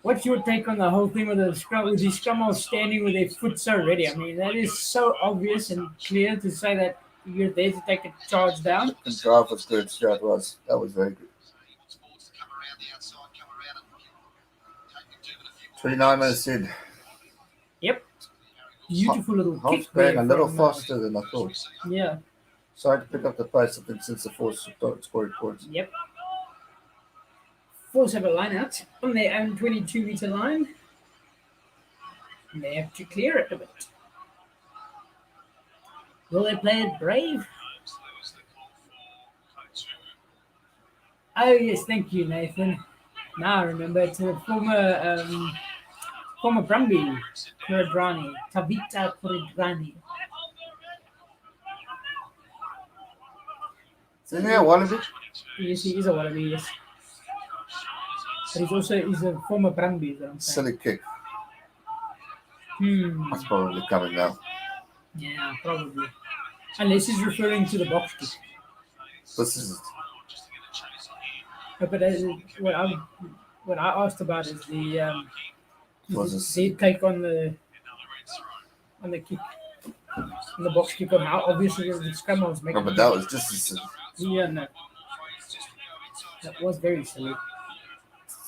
What's your take on the whole thing with the scrum off standing with their foot so ready? I mean, that is so obvious and clear to say that you're there to take a charge down. The drive was good. That was very good. 29 minutes in. Yep. Beautiful little kick. Half's playing a little faster than I thought. Yeah. Sorry to pick up the pace, I think, since the Force started scoring points. Yep. Force have a line out on their own 22-meter line. And they have to clear it a bit. Will they play it brave? Oh yes, thank you, Nathan. Now I remember it's a former Brumby, Kuridrani, Tavita Kuridrani. Isn't he a wallaby? Yes, he is a wallaby, yes. But he's a former Brumby, is what I'm saying. Silly kick. Hmm. That's probably coming now. Yeah, probably. Unless he's referring to the box kick. This is But what I asked about is was a the silly take on the kick, on the box kick, on how obvious it was the scrum I was No, making. but that was just a silly. Yeah, no, that was very silly.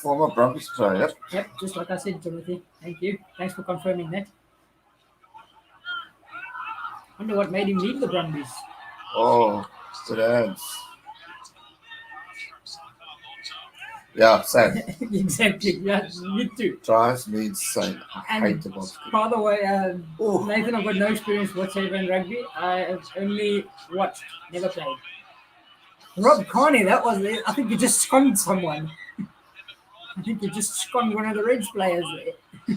Former Brumbies player. Yep, just like I said, Timothy. Thank you. Thanks for confirming that. Wonder what made him leave the Brumbies. Oh, good hands. Yeah, same. Exactly. Yeah, me too. Drives me insane. I And hate the box kick. by the way, Oh, Nathan, I've got no experience whatsoever in rugby. I have only watched, never played. Rob Carney, that was it. I think you just sconned someone. I think you just sconned one of the Reds players there.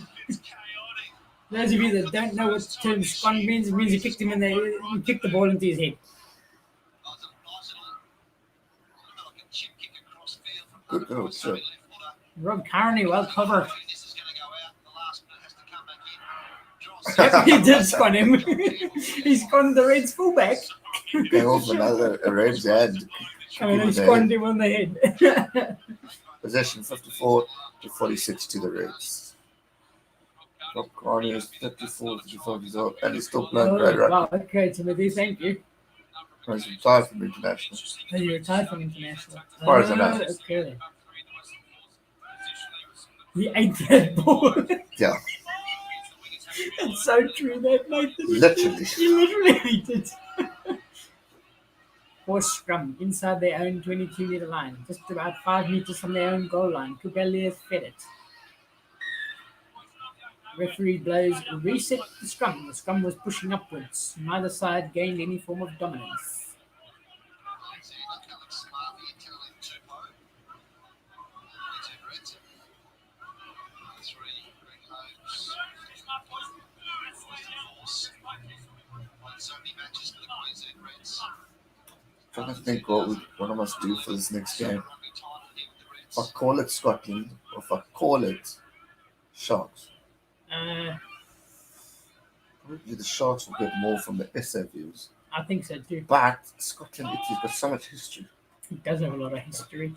Those of you that don't know what the term scon means, it means you kicked him in the, you kicked the ball into his head. good little chip. Rob Carney, well covered. Yep, he did scon him. He sconned the Reds fullback. Came off another a Red's head. And he sconned him on the head. Possession 54 to 46 to the Reds. Rob Carney is 54, 55 years old, and he's still playing great rugby. Wow, okay, Timothy, thank you. He's retired from international. Oh, you retired from international. As far as I know. Okay. He ate that ball. Yeah, It's so true, that Nathan. literally. He literally ate it. Force scrum inside their own 22-meter line, just about 5 meters from their own goal line. Kubelius fed it. Referee blows reset the scrum. The scrum was pushing upwards. Neither side gained any form of dominance. Trying to think what I must do for this next game. If I call it Scotland or if I call it Sharks. Probably the Sharks will get more from the SA views. I think so too. But Scotland, Italy's got so much history. It does have a lot of history.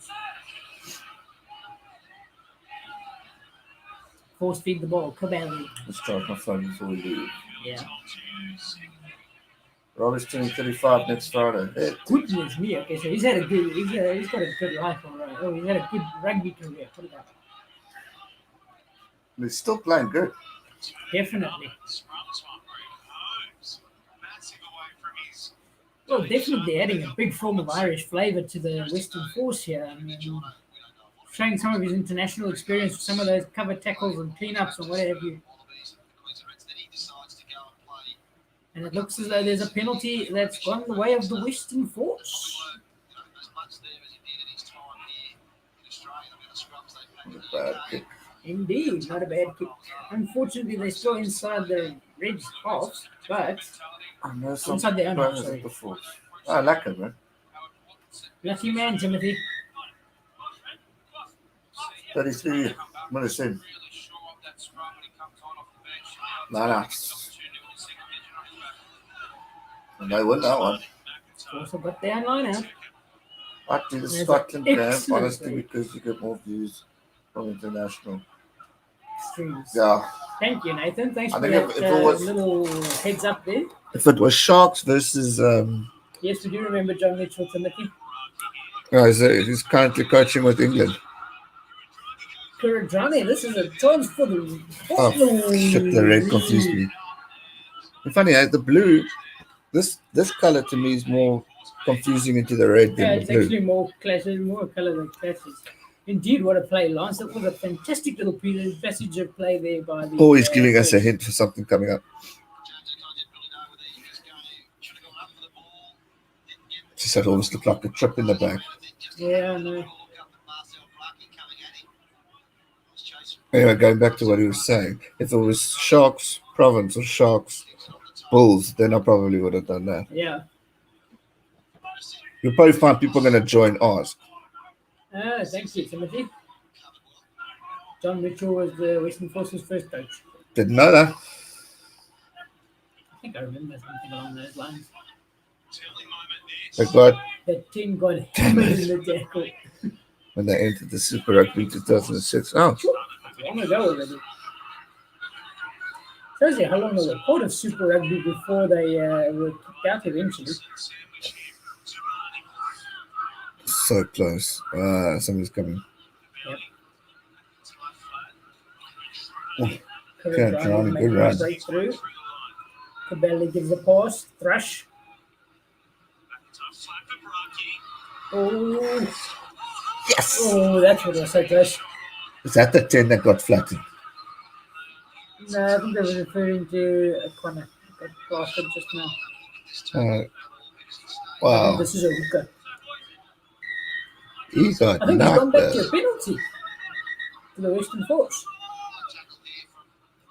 Force feed the ball. Cavalli. Let's charge my phone before we leave. Yeah. Robert's turning 35 next Friday. Hey, Goodness me. Okay, so he's got a good life, all right. Oh, he's had a good rugby career. Put it that way. he's still playing good. Definitely. Well, definitely adding a big form of Irish flavour to the Western Force here. I mean, showing some of his international experience with some of those cover tackles and cleanups and whatever you. And it looks as though there's a penalty that's gone the way of the Western Force. Not a bad kick. Indeed, not a bad kick. Unfortunately, they're still inside the Reds' half, but I know some inside their own half, players sorry. at the Force. I like it, man. Lucky man, Timothy. 33 minutes in. Nah. And they win that one. Also got their line out. I do the There's Scotland an game, excellent honestly, play. because you get more views from international. Streams. Yeah. Thank you, Nathan. Thanks I for think that if it was- little heads up there. If it was Sharks versus, Yes, we do remember John Mitchell, Timothy. he's currently coaching with England. Kuridrani, this is a chance for the Oh, shit, the red confused me. And funny, the blue, this color to me is more confusing into the red Yeah, than the it's blue. actually more color than clashes. Indeed, what a play, Lance. That was a fantastic little passage of play there by the. Always giving us a hint for something coming up. Just had almost looked like a trip in the back. Yeah, I know. Anyway, going back to what he was saying, if it was Sharks Province or Sharks Bulls, then I probably would have done that. Yeah. You'll probably find people going to join ours. Thank you, Timothy. John Mitchell was the Western Forces first coach. Didn't know that. I think I remember something along those lines. They got That team got hammered in the tackle. when they entered the Super Rugby 2006. Oh, Long ago already. Shows you how long they were part of Super Rugby before they were kicked out eventually. so close. Somebody's coming. Yep. Okay, Johnny, good run. Breakthrough. Cabelli gives a pass. Thrush. Oh. Yes! Oh, that's what was so close. Is that the 10 that got flattened? No, I think I was referring to a corner. Got blasted just now. I think Wow. this is a hooker. He got I think he's gone knocked back to there. a penalty to the Western Force.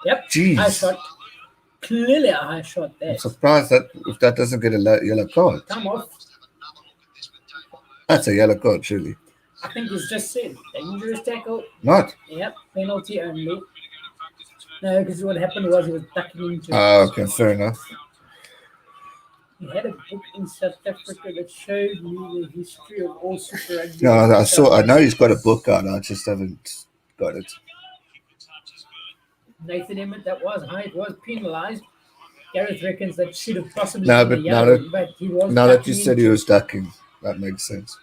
Yep. Jeez. High shot. Clearly a high shot there. I'm surprised that if that doesn't get a yellow card. Time off. That's a yellow card, surely. I think he's just said dangerous tackle. Not? Yep. Penalty only. No, because what happened was he was ducking into it. Oh, okay, fair enough. He had a book in South Africa that showed me the history of all Super Rugby. No, I know he's got a book out. I just haven't got it. Nathan Emmett, that was high. It was penalised. Gareth reckons that should have possibly No, been but a now yellow, that- but he was Now that ducking you said he into was ducking, that makes sense.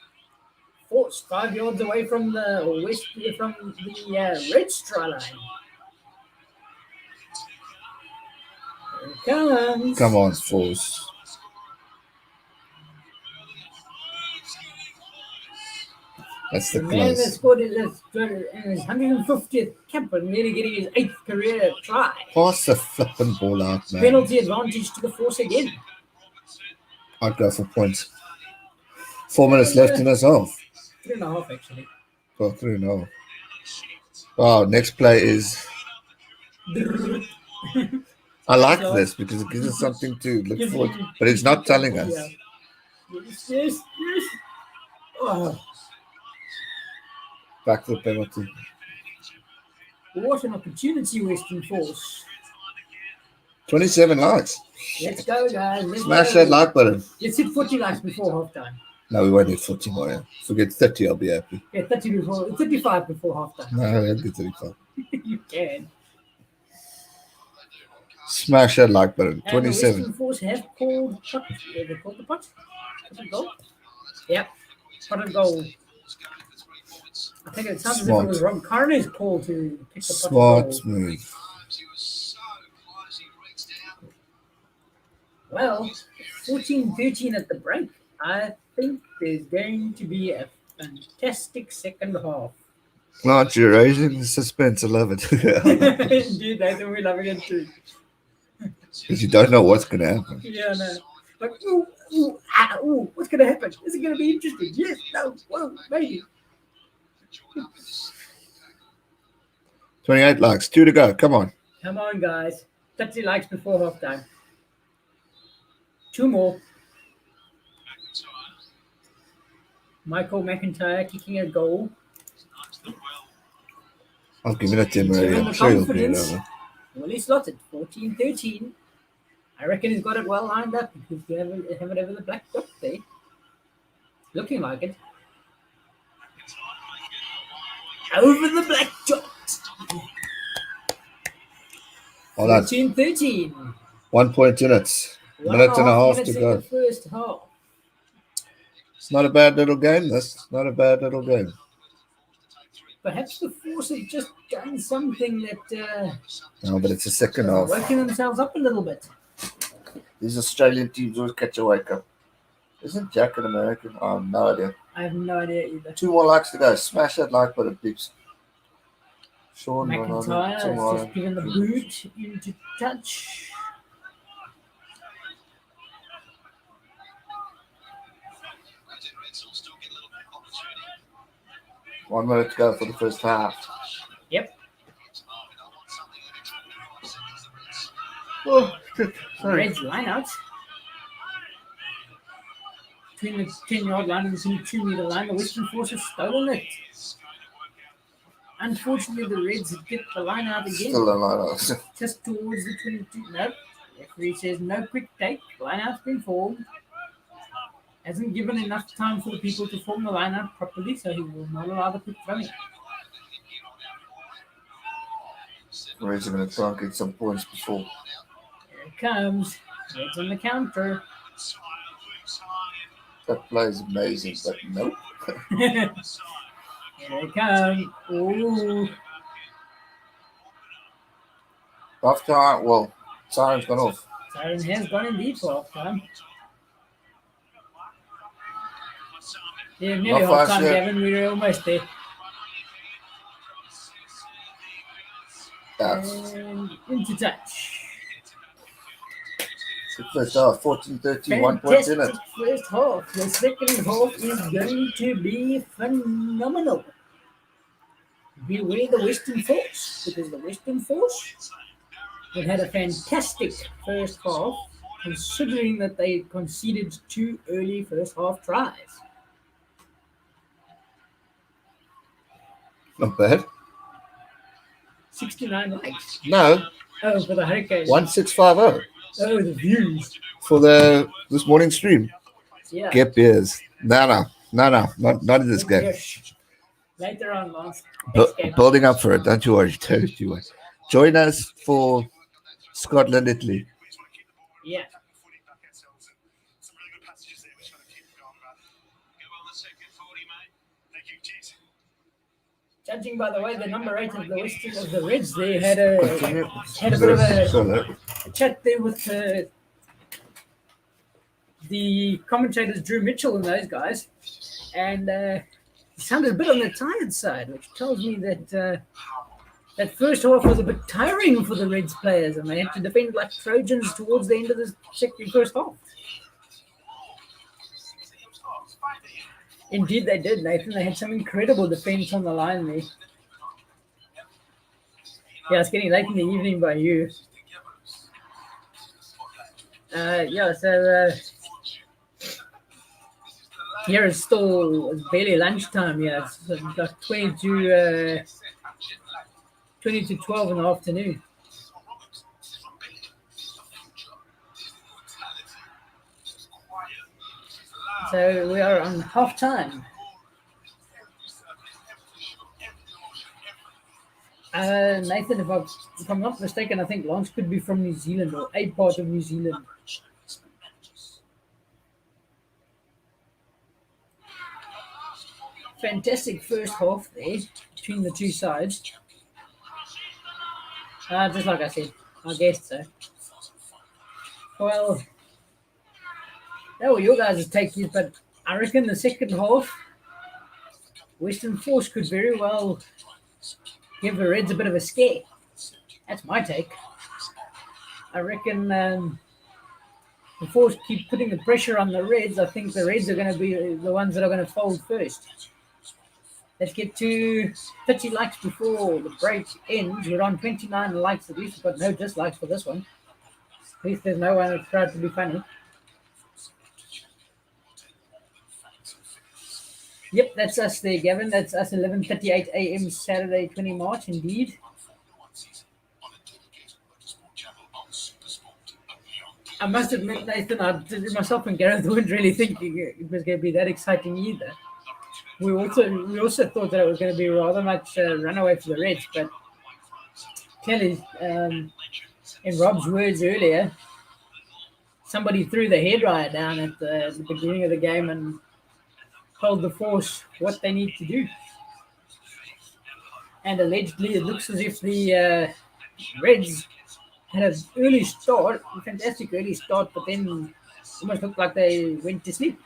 Force 5 yards away from the red straw line. Here it comes. Come on, Force. That's the The man that close. scored in his 150th cap and nearly getting his 8th career try. Pass the flipping ball out, man. Penalty advantage to the Force again. I'd go for points. 4 minutes left in this half. 3.5 actually. Well, 3-0. Oh, next play is. I like this because it gives us something to look forward to, but it's not telling us. Yeah. Yes. Oh, Back to the penalty. what an opportunity, Western Force. 27 likes. Let's go, guys. Let's Smash go. that like button. Let's hit 40 likes before half time. No, we won't hit 40 more. Yeah. Forget 30, I'll be happy. Yeah, 35 before half time. No, I'll get 35. You can. Smash that like button. And the 27. Western Force have called pot. Yeah, they called the pot. Pot and goal. Yep. Pot and goal. I think it sounds as if it was Rob Carney's call to pick the pot Smart and goal. move. Well, 14-13 at the break. I think there's going to be a fantastic second half. Aren't you raising the suspense? I love it. Indeed, Nathan, we're loving it too. Because you don't know what's going to happen. Yeah, no. Like, ooh, what's going to happen? Is it going to be interesting? Yes, no, whoa, maybe. 28 likes. 2 to go. Come on. Come on, guys. 30 likes before half time. 2 more. Michael McIntyre kicking a goal. I'll give it to him already. Given I'm the sure he'll be it confidence. over. Well, he slotted 14-13. I reckon he's got it well lined up because they have it over the black dot there. Looking like it. Over the black dot. Hold on. 14-13. 1 point in it. Minute and a half to go. The first half. It's not a bad little game, this. Not a bad little game. Perhaps the Force have just done something that No, but it's a second half. woken themselves up a little bit. These Australian teams always catch a wake up. Isn't Jack an American? I have no idea. I have no idea either. 2 more likes to go. Smash that like button, peeps. Sean McIntyre has Ronaldo, just given the boot into touch. One minute to go for the first half. Yep. Oh, shit. Sorry. Reds line out. Between the 10-yard line and the 22-meter line, the Western Force has stolen it. Unfortunately, the Reds get the line out again. Still a line out. Just towards the 22. No. Referee says no quick take. Line out's been formed. Hasn't given enough time for the people to form the line out properly, so he will not allow the quick throwing. Reds are going to try and get some points before. Here it comes. Reds on the counter. That play is amazing, but nope. Here it comes. Ooh. Half time, well, siren's gone off. Siren has gone indeed for half time. Yeah, nearly Not half fast time, yet. Gavin. We were almost there. That's And into touch. the first half, 14-13, 1 point in it. Fantastic first half. The second half is going to be phenomenal. Beware the Western Force, because the Western Force have had a fantastic first half, considering that they conceded 2 early first half tries. Not bad. 69 likes. No, Oh, for the Hurricanes. 1650 Oh, the views. for this morning stream. Yeah. Get beers. No, not in this game. Yes. Later on, Lance. Bu- Next game. building up for it. Don't you worry. Don't you worry. Join us for Scotland, Italy. Yeah. Judging by the way the number 8 of the Western of the Reds, they had a bit of a chat there with the commentators Drew Mitchell and those guys, and he sounded a bit on the tired side, which tells me that that first half was a bit tiring for the Reds players, and they had to defend like Trojans towards the end of the first half. Indeed, they did, Nathan. They had some incredible defense on the line there. Yeah, it's getting late in the evening by you. Here it's barely lunchtime. Yeah, it's like 20 to 12 in the afternoon. So we are on half time. Nathan, if I'm not mistaken, I think Lance could be from New Zealand or a part of New Zealand. Fantastic first half there between the two sides. Just like I said, I guess so. Well, that were your guys' take, but I reckon the second half, Western Force could very well give the Reds a bit of a scare. That's my take. I reckon the Force keep putting the pressure on the Reds. I think the Reds are going to be the ones that are going to fold first. Let's get to 30 likes before the break ends. We're on 29 likes at least. We've got no dislikes for this one. At least there's no one that's tried to be funny. Yep, that's us there, Gavin. That's us, 11:38 a.m. Saturday, 20 March, indeed. I must admit, Nathan, myself and Gareth weren't really thinking it was going to be that exciting either. We also thought that it was going to be rather much runaway for the Reds, but clearly, in Rob's words earlier, somebody threw the hairdryer down at the beginning of the game and told the Force what they need to do. And allegedly, it looks as if the Reds had an early start, a fantastic early start, but then almost looked like they went to sleep.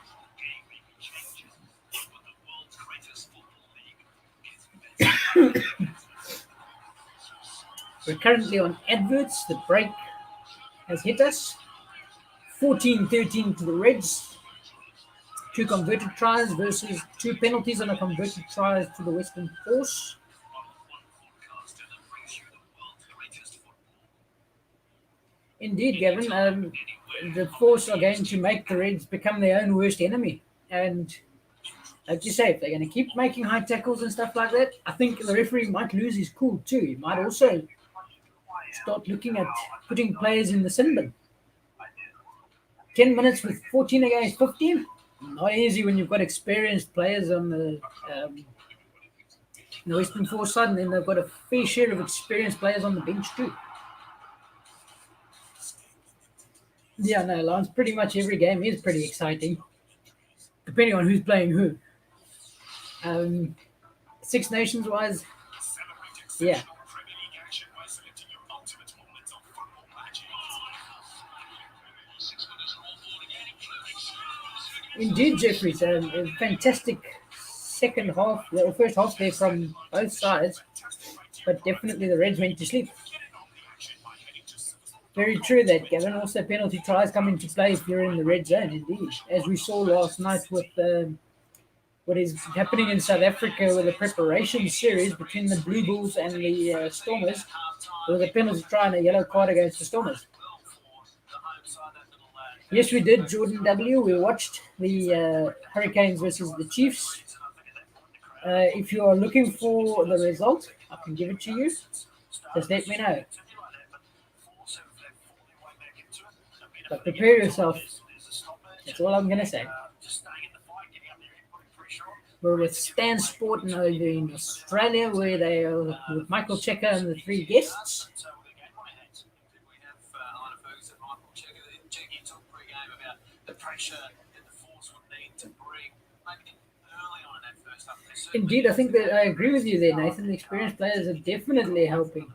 We're currently on adverts. The break has hit us. 14-13 to the Reds. 2 converted tries versus 2 penalties on a converted tries to the Western Force. Indeed, Gavin. The Force are going to make the Reds become their own worst enemy. And like you say, if they're going to keep making high tackles and stuff like that, I think the referee might lose his cool too. He might also start looking at putting players in the sin bin. 10 minutes with 14 against 15? Not easy when you've got experienced players on the Western Force side, and then they've got a fair share of experienced players on the bench too. Yeah, no, Lance, pretty much every game is pretty exciting, depending on who's playing who. Six Nations wise, yeah. Indeed, Jeffrey, a fantastic second half, the first half there from both sides, but definitely the Reds went to sleep. Very true that, Gavin. Also, penalty tries come into play if you're in the red zone, indeed. As we saw last night with what is happening in South Africa with the preparation series between the Blue Bulls and the Stormers, there was a penalty try and a yellow card against the Stormers. Yes, we did, Jordan W. We watched the Hurricanes versus the Chiefs. If you are looking for the result, I can give it to you. Just let me know. But prepare yourself. That's all I'm going to say. We're with Stan Sport over in Australia, where they are with Michael Checker and the three guests. Indeed, I think that I agree with you there, Nathan. The experienced players are definitely helping.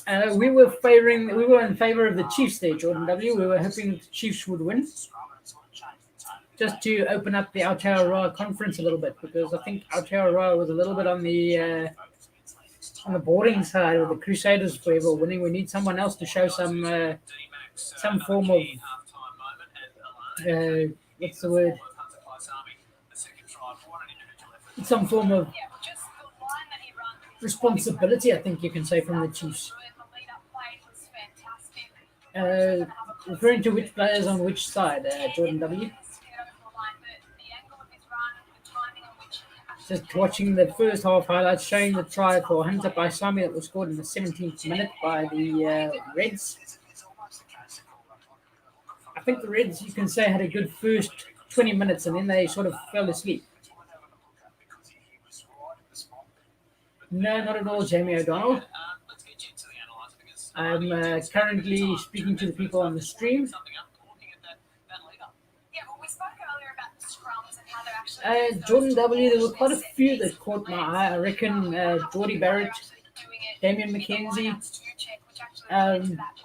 We were in favor of the Chiefs there, Jordan W. We were hoping the Chiefs would win, just to open up the Aotearoa conference a little bit, because I think Aotearoa was a little bit on the boring side with the Crusaders forever winning. We need someone else to show some form of what's the word? Some form of responsibility, I think you can say, from the Chiefs. Referring to which players on which side, Jordan W? Just watching the first half highlights showing the try for Hunter Paisami that was scored in the 17th minute by the Reds. I think the Reds, you can say, had a good first 20 minutes and then they sort of fell asleep. No, not at all, Jamie O'Donnell. I'm currently speaking to the people on the stream. Jordan W, there were quite a few that caught my eye. I reckon Geordie Barrett, Damien McKenzie,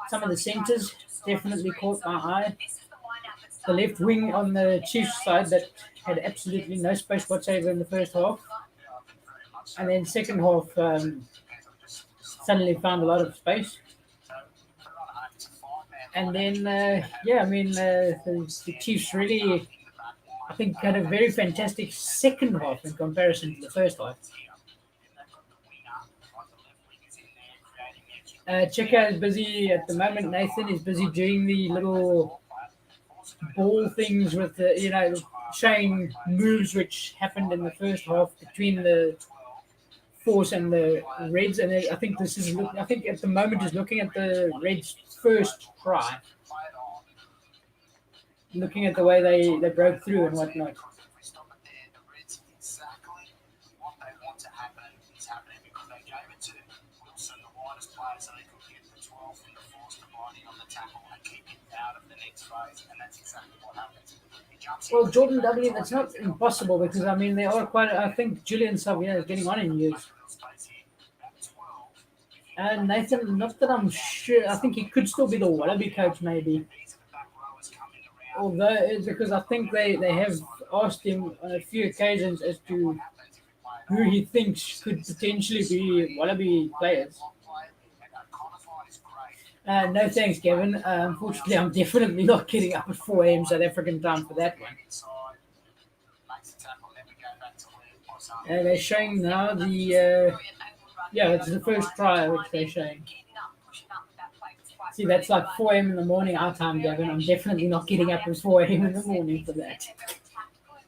some of the centres definitely caught my eye. The left wing on the Chiefs side that had absolutely no space whatsoever in the first half. And then second half suddenly found a lot of space. And then, the Chiefs really, I think, had a very fantastic second half in comparison to the first half. Checker is busy at the moment. Nathan is busy doing the little ball things with showing moves which happened in the first half between the Force and the Reds, and I think at the moment is looking at the Reds' first try, looking at the way they broke through and whatnot. Well, Jordan W, that's not impossible because they are quite. I think Julian Savia is getting on in years. And Nathan, not that I'm sure. I think he could still be the Wallaby coach, maybe. Although, because I think they have asked him on a few occasions as to who he thinks could potentially be Wallaby players. No thanks, Kevin. Unfortunately, I'm definitely not getting up at 4 a.m. South African time for that one. They're showing now it's the first try which they're showing. See, that's like 4 a.m. in the morning our time, Gavin. I'm definitely not getting up at 4 a.m. in the morning for that.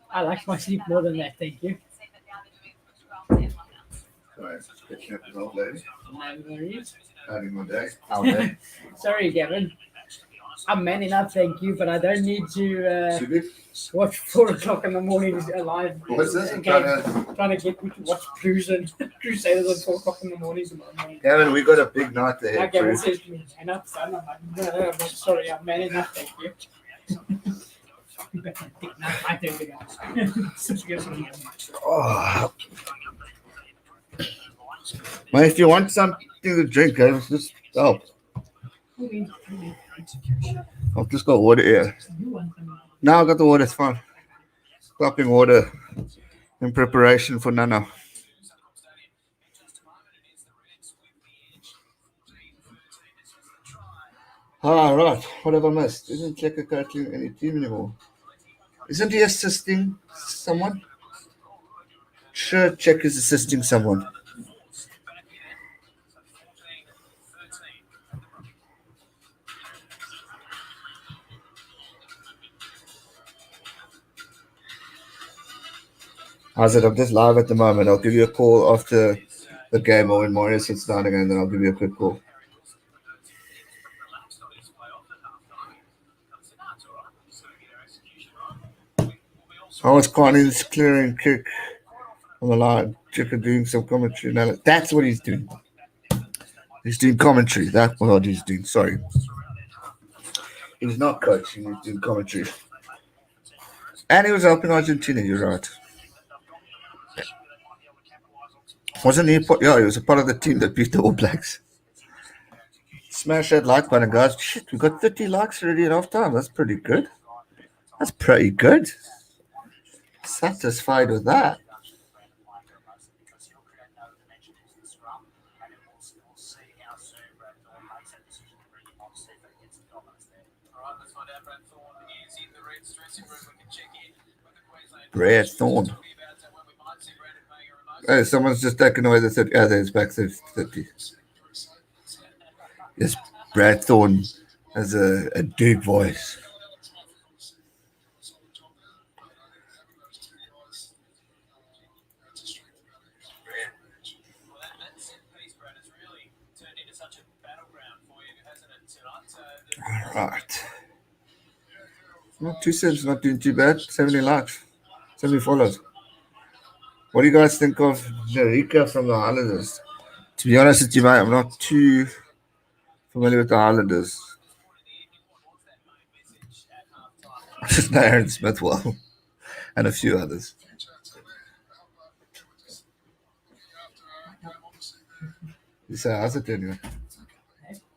I like my sleep more than that, thank you. Sorry, catching up with old lady. No worries. Having my day. Our day. Sorry, Gavin. I'm man enough, thank you, but I don't need to Should we? watch 4 o'clock in the morning alive. What's this? Again, trying to get me to watch Crusaders at 4 o'clock in the morning tomorrow morning. Gavin, we got a big night Now ahead. Gavin Bruce. says to me, enough, son. I'm like, no, I'm sorry, I'm man enough, thank you. You better take that right there, guys. Oh. Well, if you want something to drink, guys, just help. I've just got water here. Now I got the water, it's fine. Clapping water in preparation for Nana. Ah, right. What have I missed? Isn't Checker currently in any team anymore? Isn't he assisting someone? Sure, Check is assisting someone. How's it? I'm just live at the moment. I'll give you a call after the game or when Mario sits down again, then I'll give you a quick call. I was Connie's clearing kick on the line. Checker doing some commentary. Now, that's what he's doing. He's doing commentary. That's what he's doing. Sorry. He's not coaching, he's doing commentary. And he was helping Argentina, you're right. Wasn't he? Yeah, he was a part of the team that beat the All Blacks. Smash that like button, guys. Shit, we got 30 likes already at half time. That's pretty good. That's pretty good. Satisfied with that. Brad Thorne. Hey, someone's just taken away the 30. Oh, there's back to 30. Yes, Brad Thorne has a deep voice. All right. Not 2 cents, not doing too bad. 70 likes, 70 follows. What do you guys think of Narika from the Highlanders? To be honest with you, mate, I'm not too familiar with the Highlanders. I just know Aaron Smith well and a few others. You say how's it anyway?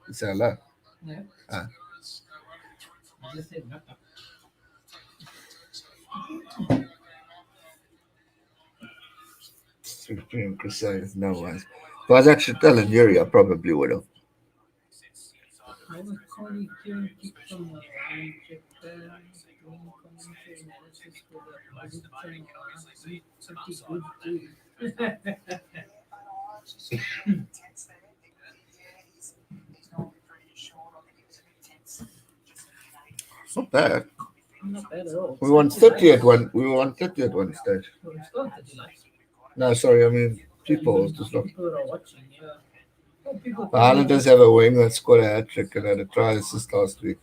You say hello? Yeah. Ah. I just said no. Supreme Crusades, no one's. If I was actually telling Yuri, I probably would have. I was calling Kieran Kick from the line, check doing commentary analysis for the Rugby channel. Pretty good too. It's not bad. Not bad at all. We won 30 at one. We won 30 at one stage. Well, we still have to like No, sorry. I mean, people. Just not. people that are watching. Yeah. Well, people The Highlanders have a wing that scored a hat trick and had a try assist last week.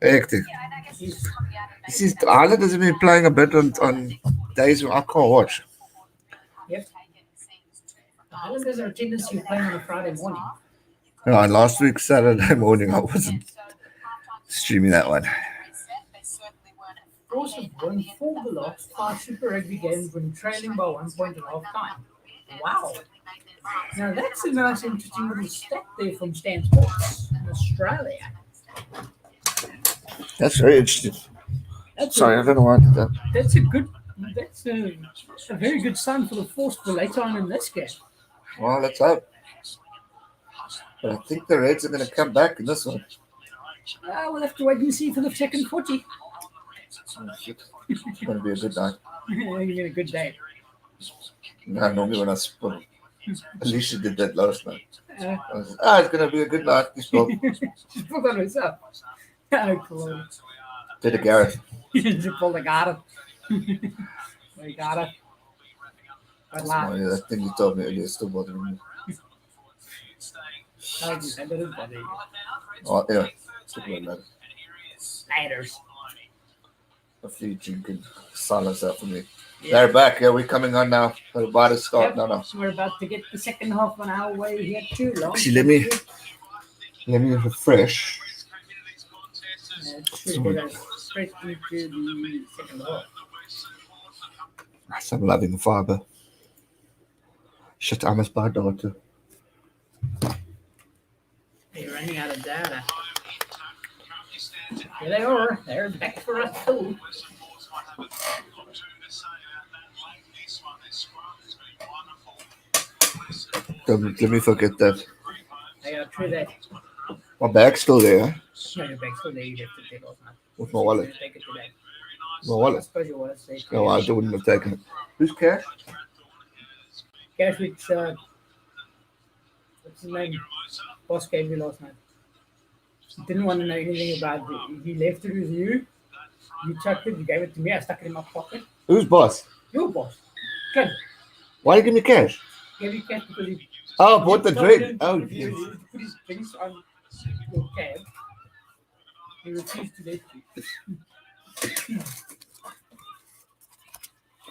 Hectic. See, the Highlanders have been playing a bit on days when I can't watch. Yep. The Highlanders are a tendency of playing on a Friday morning. No, and last week Saturday morning I wasn't streaming that one. Also won 4 the last 5 Super Rugby games when trailing by 1 point at half time. Wow. Now that's a nice interesting little stat there from Stan Sports in Australia. That's very interesting. That's Sorry, I don't know why I did that. That's a very good sign for the Force for later on in this game. Well, let's hope. But I think the Reds are going to come back in this one. We'll have to wait and see for the second 40. Oh, shit. It's going to be a good night. It's been a good day. No, normally when I spot. Alicia did that last night. It's going to be a good night. He spoke She put on herself. Oh, cool. to the Gareth. She pulled the Gareth. We got it. But laugh. Oh, yeah, that thing you told me earlier is still bothering me. I didn't bother you. Oh, yeah. Talk about that. Laters. Hopefully you can silence that for me. Yeah. They're back. Yeah, we're coming on now. We're about to start. Yep. No. So we're about to get the second half an hour away here too long. Actually, let me refresh. Should go straight into the second half. I'm loving fiber. Shit, I must buy data. They're running out of data. Here they are. They're back for us too. Let me forget that. I gotta try that. My bag's still there. No, your bag's still there. You have to take off now. With my wallet. Take it today. My I wallet. suppose your wallet's there. No, I wouldn't have taken it. Who's cash? Gareth, which, what's his name? Boss gave you last night. He didn't want to know anything about it. He left it with you. You chucked it. You gave it to me. I stuck it in my pocket. Who's boss? Your boss. Good. Why you give me cash? Gave you cash because he. Oh, bought the told drink. him Oh, to yes. put his drinks on your cab. He refused to let you.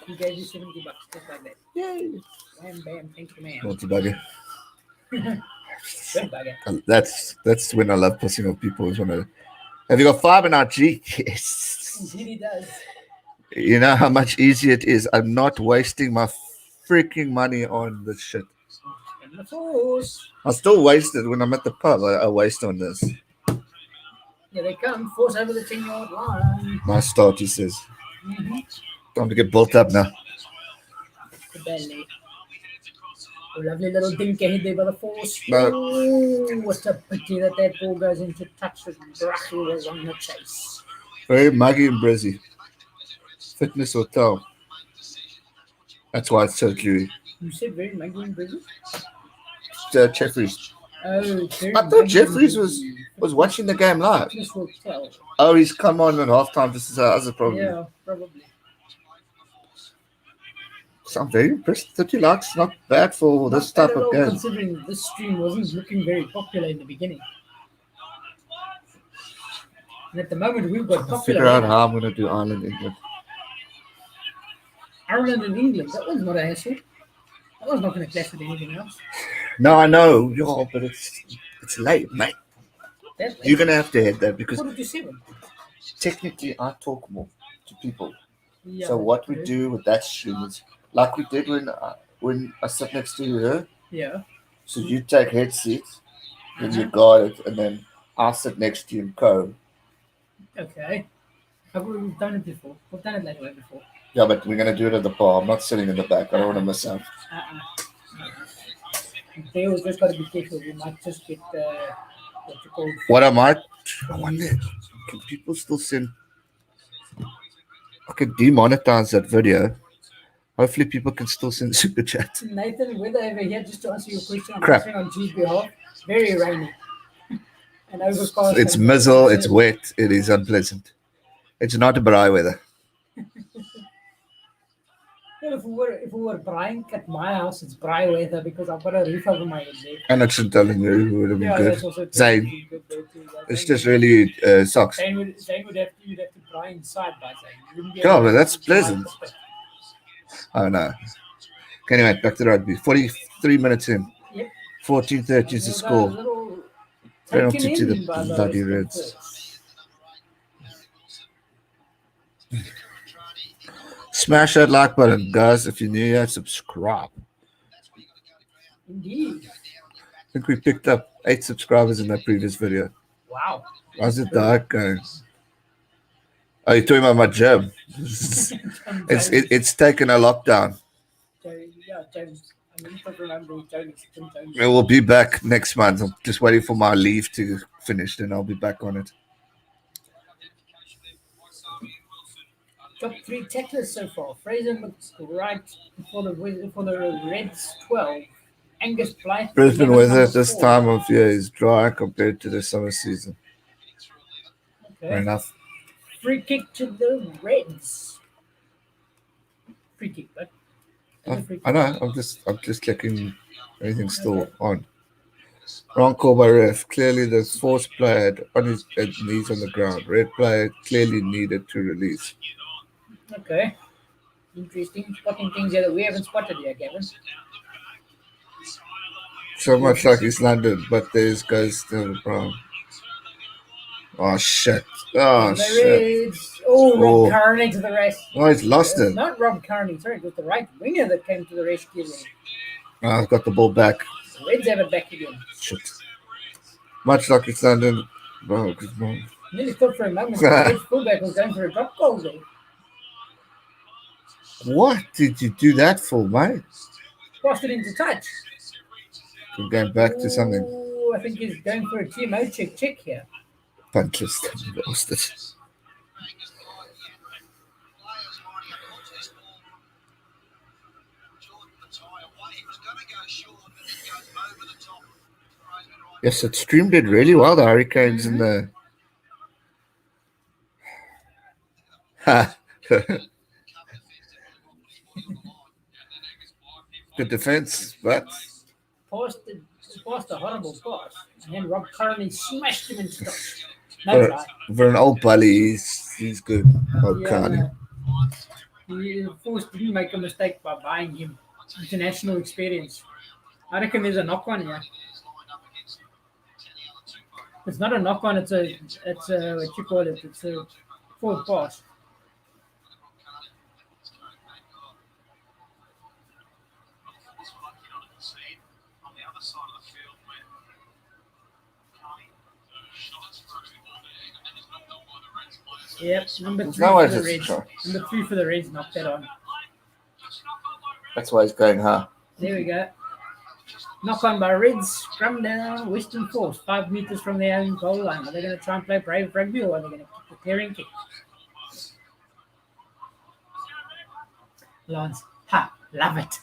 He gave you $70 just like that. Yay. Bam, bam, thank you, man. Naughty bugger. Good bugger. That's when I love pushing off people. Is when I, have you got fiber now, G? Yes. Indeed he does. You know how much easier it is. I'm not wasting my freaking money on this shit. And the force. I still waste it when I'm at the pub. I waste on this. Here they come. Force over the 10-yard line. Nice start, he says. Mm-hmm. Time to get built up now. The belly. Oh, lovely little dink ahead there by the force. No. Oh, what a pity that ball goes into touch with Brachy was on the chase. Very muggy and brizzy. Fitness hotel. That's why it's so gooey. You said very muggy and busy? Jeffries. Oh, very I thought muggy Jeffries and was busy. watching the game live. Fitness hotel. Oh, he's come on at halftime. This is our other problem. Yeah, probably. So I'm very impressed. 30 likes, not bad for Not this bad type at of all, game. considering this stream wasn't looking very popular in the beginning. And at the moment, we've got I'll popular. figure out how I'm going to do Ireland, England. Ireland and England. That one's not a hassle. That one's not going to clash with anything else. No, I know, yo, but it's late, mate. That's You're going to have to head there because 47. technically I talk more to people. Yeah, So what we okay. do with that stream is like we did when I sit next to you. Yeah. So you take head seats, then you guard it, and then I'll sit next to you and co. Okay. We've done it before. We've done it that way before. Yeah, but we're gonna do it at the bar. I'm not sitting in the back. I don't want to miss out. They always just got to be careful. We might just get what you call. What I might, I wonder, can people still send? I could demonetize that video. Hopefully, people can still send super chat. Nathan, weather over here, just to answer your question, I'm Crap. answering on G's behalf. Very rainy. And overcast. It's and mizzle. It's wet. It is unpleasant. It's not dry weather. Well, if we were Brian at my house, it's dry weather because I've got a roof over my head there. And it's telling you who would have been Yeah, good. that's also Zayn. good there too. It's Zayn just would- really sucks. Zayn would have to, you'd have to dry inside by Zayn. You wouldn't be Yeah, able but to that's dry pleasant. the pit. Oh no. Anyway, back to rugby. 43 minutes in. Yep. 14:30 is the score. Little Penalty taken to the in by bloody Western Reds. first. Smash that like button, guys. If you're new here, subscribe. Indeed. I think we picked up 8 subscribers in that previous video. Wow. How's it dark going? Oh, you're talking about my gym. It's taken a lockdown. Yeah, James. I mean, if I remember James. It will be back next month. I'm just waiting for my leave to finish, then I'll be back on it. Top 3 tacklers so far. Fraser looks right for the Reds 12, Angus Blythe. Brisbane 11 weather number at this 4. time of year is dry compared to the summer season. Fair Okay. enough. Free kick to the Reds. Free kick, but I know. I'm just checking anything's still on. Wrong call by ref. Clearly, the force player had on his knees on the ground. Red player clearly needed to release. Okay. Interesting. Spotting things here that we haven't spotted yet, Gavin. So much like East London, but there's goes to Brown. Oh shit! Oh And the shit! Reds. Oh, Oh. Rob Carney to the rescue. Oh, he's lost it. Not Rob Carney, sorry, it was the right winger that came to the rescue there. Oh, I've got the ball back. The Reds have it back again. Shit. Much like East London. Oh, good man. Nearly thought for a moment the Reds fullback was going for a drop goal there. What did you do that for, mate? Crossed it into touch. We're going back to something. Ooh, I think he's going for a TMO check here. Punchless bastard. Yes, it streamed it really well. The Hurricanes and the good defense, but Passed a horrible pass. And then Rob Carney smashed him into touch. No try. for an old bully, he's good. Old Carney. He forced didn't make a mistake by buying him international experience. I reckon there's a knock on here. It's not a knock on. It's a what you call it. It's a forward pass. Yep, number 3 No for way the it's a Reds. try. Number 3 for the Reds knocked that on. That's why he's going high. There we go. Knock on by Reds. Scrum down. Western Force. 5 meters from their own goal line. Are they going to try and play brave rugby or are they going to kick the clearing kick? Lance. Ha! Love it.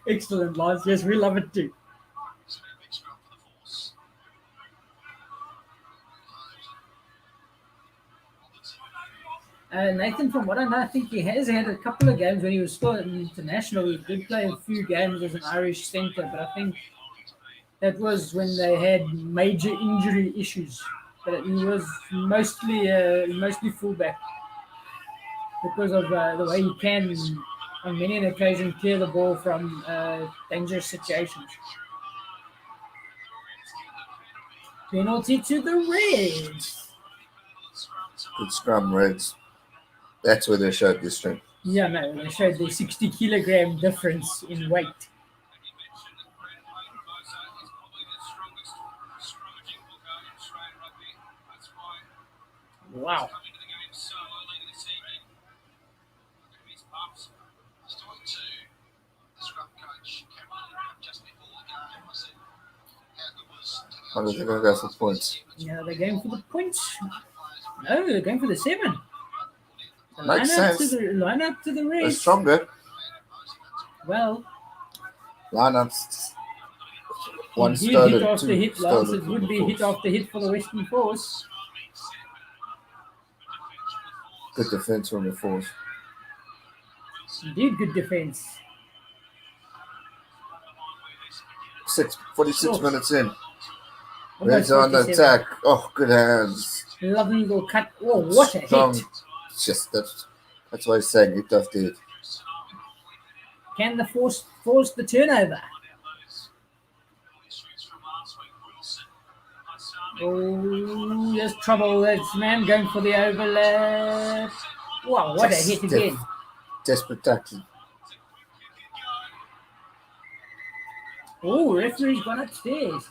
Excellent, Lance. Yes, we love it too. Nathan, from what I know, I think he has had a couple of games when he was still international. He did play a few games as an Irish centre, but I think that was when they had major injury issues. But he was mostly fullback because of the way he can, on many an occasion, clear the ball from dangerous situations. Penalty to the Reds. Good scrum, Reds. That's where they showed the strength. Yeah, no, they showed the 60 kilogram difference in weight. Wow. How did they go for points? Yeah, they're going for the points. No, they're going for the 7. Makes sense. Line up to the They're Reds. stronger. Well, Lineups. One indeed, stolen, hit after two hit, stolen Lance. It from would the be Force. hit after hit for the Western Force. Good defense from the Force. Indeed, good defense. 46 minutes in. Almost Reds are on the 47. attack. Oh, good hands. Lovely little cut. Oh, what a Strong. hit. It's just that's why he's saying hit after hit. Can the Force force the turnover? Oh, there's trouble. That's man going for the overlap. Wow, what a hit again. Desperate tackling. Oh, referee's gone upstairs.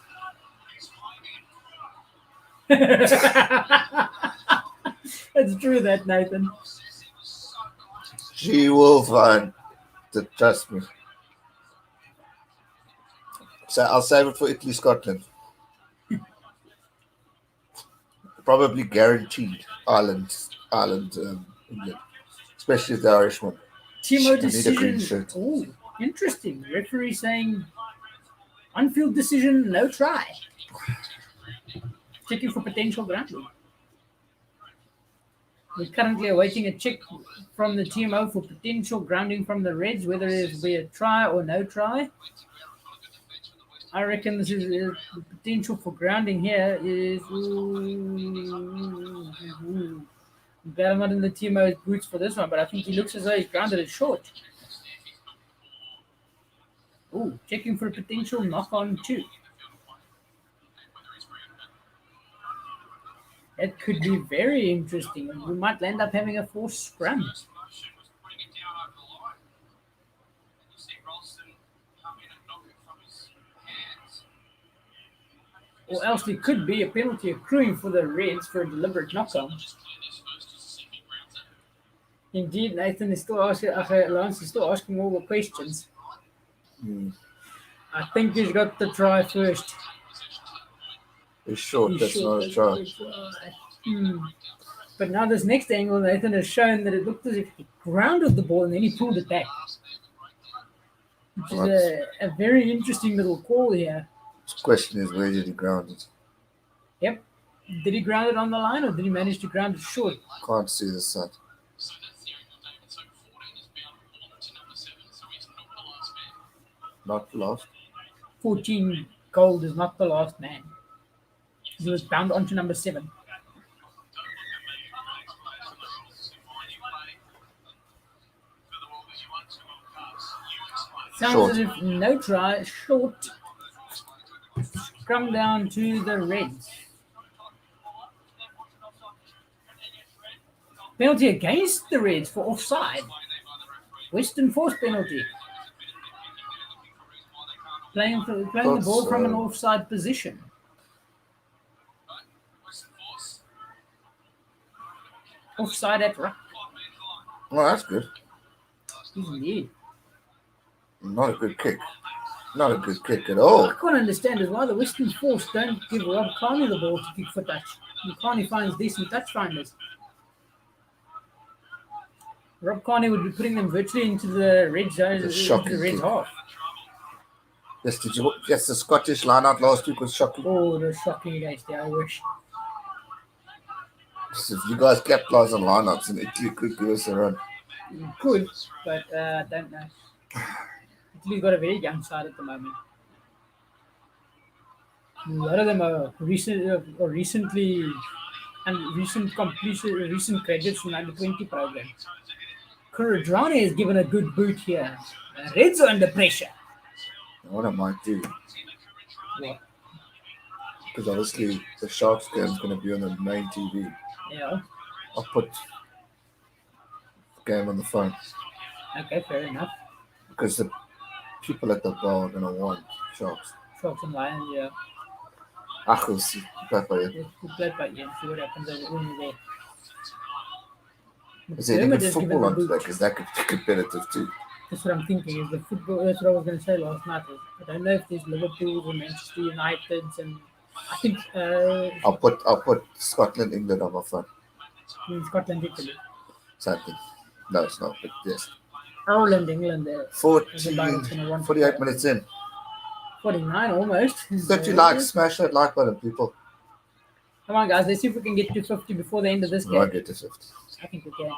That's true, that, Nathan. She will find the trust me. So I'll save it for Italy, Scotland. Probably guaranteed Ireland, England, especially the Irish one. Timo I need a green decision. shirt. Oh, Interesting. Referee saying on-field decision, no try. Checking for potential grounding. We're currently awaiting a check from the TMO for potential grounding from the Reds, whether it will be a try or no try. I reckon this is the potential for grounding here is. I'm glad I'm not in the TMO's boots for this one, but I think he looks as though he's grounded it short. Ooh, checking for a potential knock on too. That could be very interesting. We might end up having a forced scrum. Or else it could be a penalty accruing for the Reds for a deliberate knock-on. Indeed, Nathan is still asking, Lance is still asking all the questions. I think he's got the try first. He's short. That's not a try. But now this next angle, Nathan has shown that it looked as if he grounded the ball and then he pulled it back. Which is a very interesting little call here. The question is, where did he ground it? Yep. Did he ground it on the line or did he manage to ground it short? Can't see the side. Not lost. 14 gold is not the last man. He was bound onto number 7. Sounds as if no try, short. Scrum down to the Reds. Penalty against the Reds for offside. Western force penalty. Playing the ball from an offside position. Offside at ruck. Well, that's good. Indeed. Not a good kick. Not a good kick at all. What I can't understand is why the Western Force don't give Rob Carney the ball to kick for touch. And Carney finds decent touch finders. Rob Carney would be putting them virtually into the red zone, into the red half. Yes, the Scottish line-out last week was shocking. Oh, the shocking against the Irish. So if you guys capitalize on line-outs and Italy could give us a run. You could, but I don't know. Italy's got a very young side at the moment. A lot of them are recent graduates from under 20 program. Kuradrani has given a good boot here. Reds are under pressure. What I might do, What? because obviously the Sharks game is going to be on the main TV. Yeah. I'll put the game on the phone. Okay, fair enough. Because the people at the bar are going to want Sharks. Sharks and Lions, yeah. We'll see. Play by ear. We'll play by ear and see what happens over there. Is there any good football on today? Because that could be competitive too. That's what I'm thinking. Is the football? That's what I was going to say last night. I don't know if there's Liverpool or Manchester United's, and I think I'll put Scotland, England on my phone. Scotland, Italy. Same thing. No, it's not. But yes. Ireland, England. There. 48 minutes in. 49 almost. 30 likes. Smash that like button, people. Come on, guys. Let's see if we can get to 50 before the end of this game. I'll get to 50. I think we can.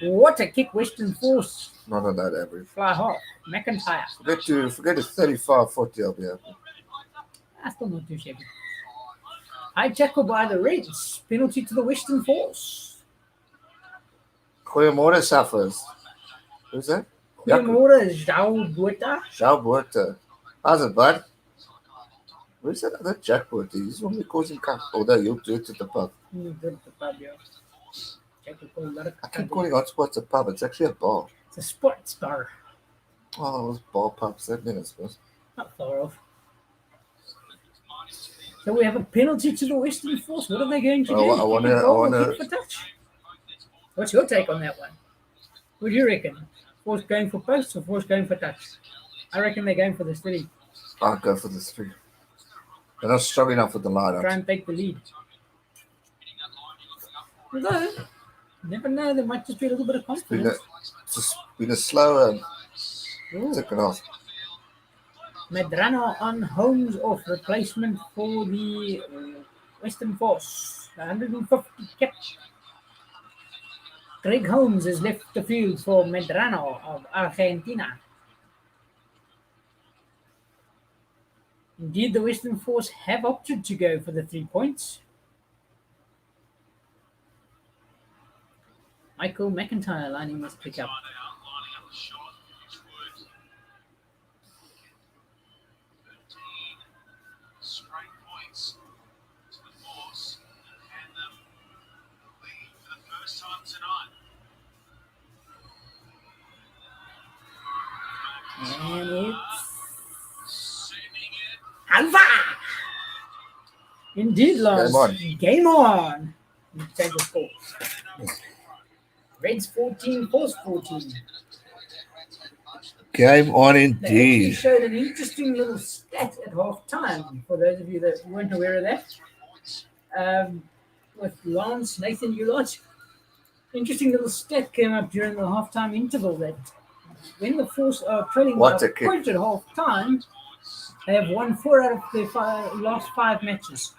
What a kick, Western Force. Not on that average. Fly half. McIntyre. Forget to 35, 40, I'll be happy. That's still not too shabby. High tackle by the Reds. Penalty to the Western Force. Koyamura suffers. Who's that? Koyamura, Zhao Bueta. Zhao Bueta. How's it, bud? Where's that other Jack Bueta? He's only causing cup. Although you'll do it at the pub. You do it at the pub, yeah. I keep calling Hotspots a pub. It's actually a bar. It's a sports bar. Oh, it was bar pub. Same thing, I suppose. Not far off. So we have a penalty to the Western Force. What are they going to do? I wanna. Kick for touch? What's your take on that one? What do you reckon? Force going for posts or Force going for touch? I reckon they're going for the 3. I'll go for the 3. They're not strong enough with the line. Try and take the lead. Although, never know, there might just be a little bit of confidence. It's been a slower Ooh. Second half. Medrano on Holmes off replacement for the Western Force. 150 cap. Greg Holmes has left the field for Medrano of Argentina. Indeed, the Western Force have opted to go for the 3 points. Michael McIntyre lining this pick up. Lining up the shot, which would 13 straight points to the Force and hand them the lead for the first time tonight. And it's Sending it. Alva! Indeed, Lars. Game on. Change the score. Reds 14, Force 14. Game on They actually indeed. showed an interesting little stat at half time, for those of you that weren't aware of that. With Lance, Nathan, you lot. Interesting little stat came up during the halftime interval that when the Force are trailing by What a a kick. point at half time, they have won 4 out of their last 5 matches.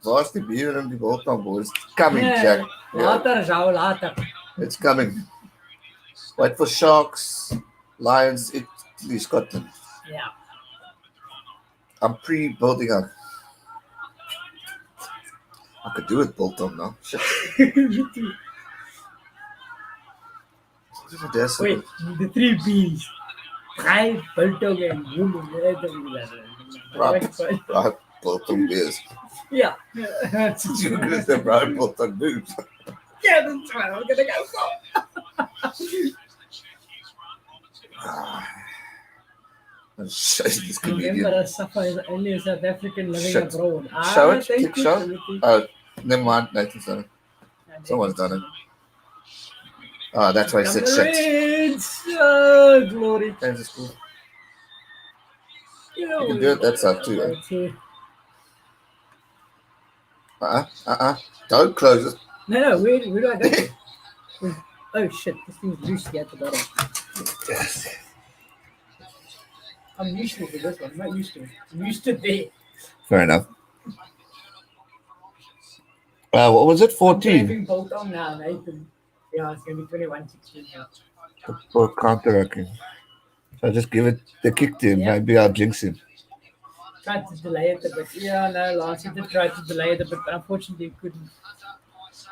Varsity beer and the Bolton boys. Coming, Jack. Yeah, Later, Zhao, later. it's coming. Wait for Sharks, Lions, Italy, Scotland. Yeah. I'm pre-building up. I could do with Bolton now. Shit. Wait, the 3 B's. Drei, Bulldog, and Woman. Right, Bolton beers. Yeah. You're going to say right Bolton boobs. Yeah, that's what I'm gonna go for. This Remember, comedian. Safa is only a South African living Shit. abroad. Show it, thank click you, show. Timothy. Oh, never mind. Nathan's done it. Someone's done it. Oh, that's why I said shit. Reds! Oh, glory. Kansas School. You can do it that side too, eh? Too. Don't close it. No, where do I go to? Oh shit, this thing's loose here at the bottom. Yes. I'm used to this one, I'm not used to it. I'm used to there. Fair enough. What was it? 14 Having bolt on now, Nathan. Yeah, it's gonna be 21-16 now. for counterattack. So I just give it the kick to him. Yeah. Maybe I'll jinx him. Tried to delay it a bit. Yeah, no, Lance did try to delay it a bit, but unfortunately couldn't.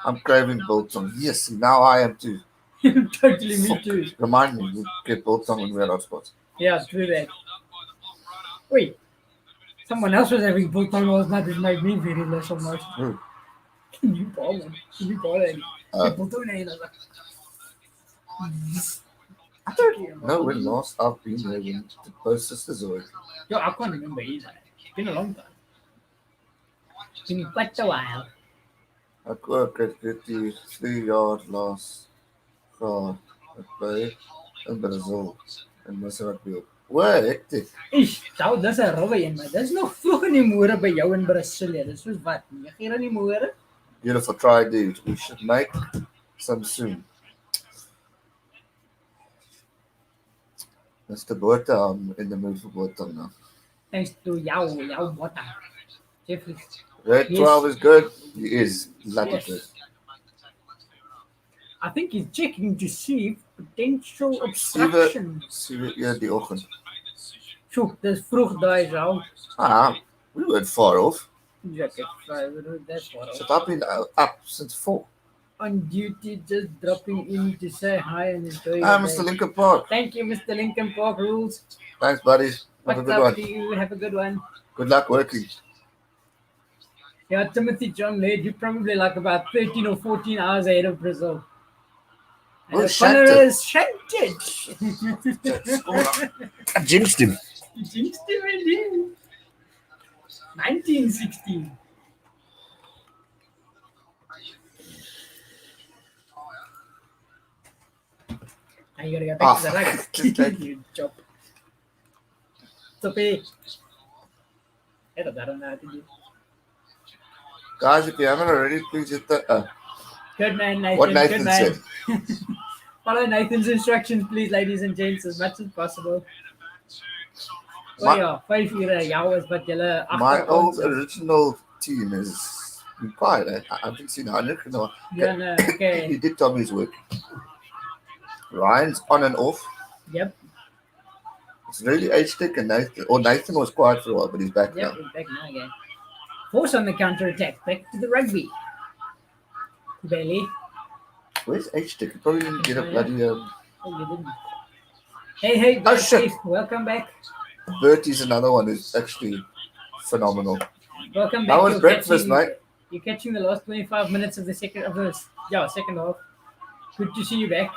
I'm craving Bolton. Yes, now I am too. Totally, me Fuck. too. Remind me, we get Bolton when we're at hotspots. Yeah, true that. Wait, someone else was having bolt on last night, which made me very less almost. Who? Can you call him? Can you call him? Bolt on I don't No, when last I've been there when the both sisters were. Yo, I can't remember either. It's been a long time. It's been quite a while. I work at 53-yard loss card at play in Brazil and miss rugby op. Waar hectic. Zou dis 'n rowwe een, maar dis nog vroeg in die môre by jou in Brasilia. Dis soos wat, 9:00 in die môre? Beautiful try, dude. We should make some soon. Mr. Botha, I'm in the mood for Botha now. Thanks to jou Botha. Jeffrey. Red Yes. 12 is good. He is. Bloody Yes. good. I think he's checking to see potential obstructions. See yeah, die oggend. Sjoe, dis vroeg daai jou. We weren't far off. Jacket, that's what So I've been up since 4. on duty, just dropping in to say hi and enjoy your Mr. day. Lincoln Park. Thank you, Mr. Lincoln Park Rules. Thanks, buddies. Have a What's good up one. to you? Have a good one. Good luck working. Yeah, Timothy John Laird, you're probably like about 13 or 14 hours ahead of Brazil. Oh, And shanked O'Connor it. is shanked it. I jinxed him. You jinxed him indeed. 1916. Now you gotta go back to the rugby. just like- You chop. Toppy. I don't know how to do. Guys, if you haven't already, please hit the. Good man, Nathan. What Nathan Good man. said. Follow Nathan's instructions, please, ladies and gents, as much as possible. My- Oh ja, 5 ure, jou is wat julle My agter old ons is. original team is quiet. I haven't seen Heinrich in a while. Ja, no, He okay. did Tommy's work. Ryan's on and off. Yep, It's really H-Stick and Nathan. Or Nathan was quiet for a while, but he's back yep, now. we're back now again. Force on the counter attack, back to the rugby. Belly. Where's H-Stick? He probably didn't get a bloody... Oh, you didn't. Hey, Oh, Bertie, shit. welcome back. Bertie's another one who's actually phenomenal. Welcome back. How was You're breakfast, catching- mate? You're catching the last 25 minutes of the second half. Good to see you back.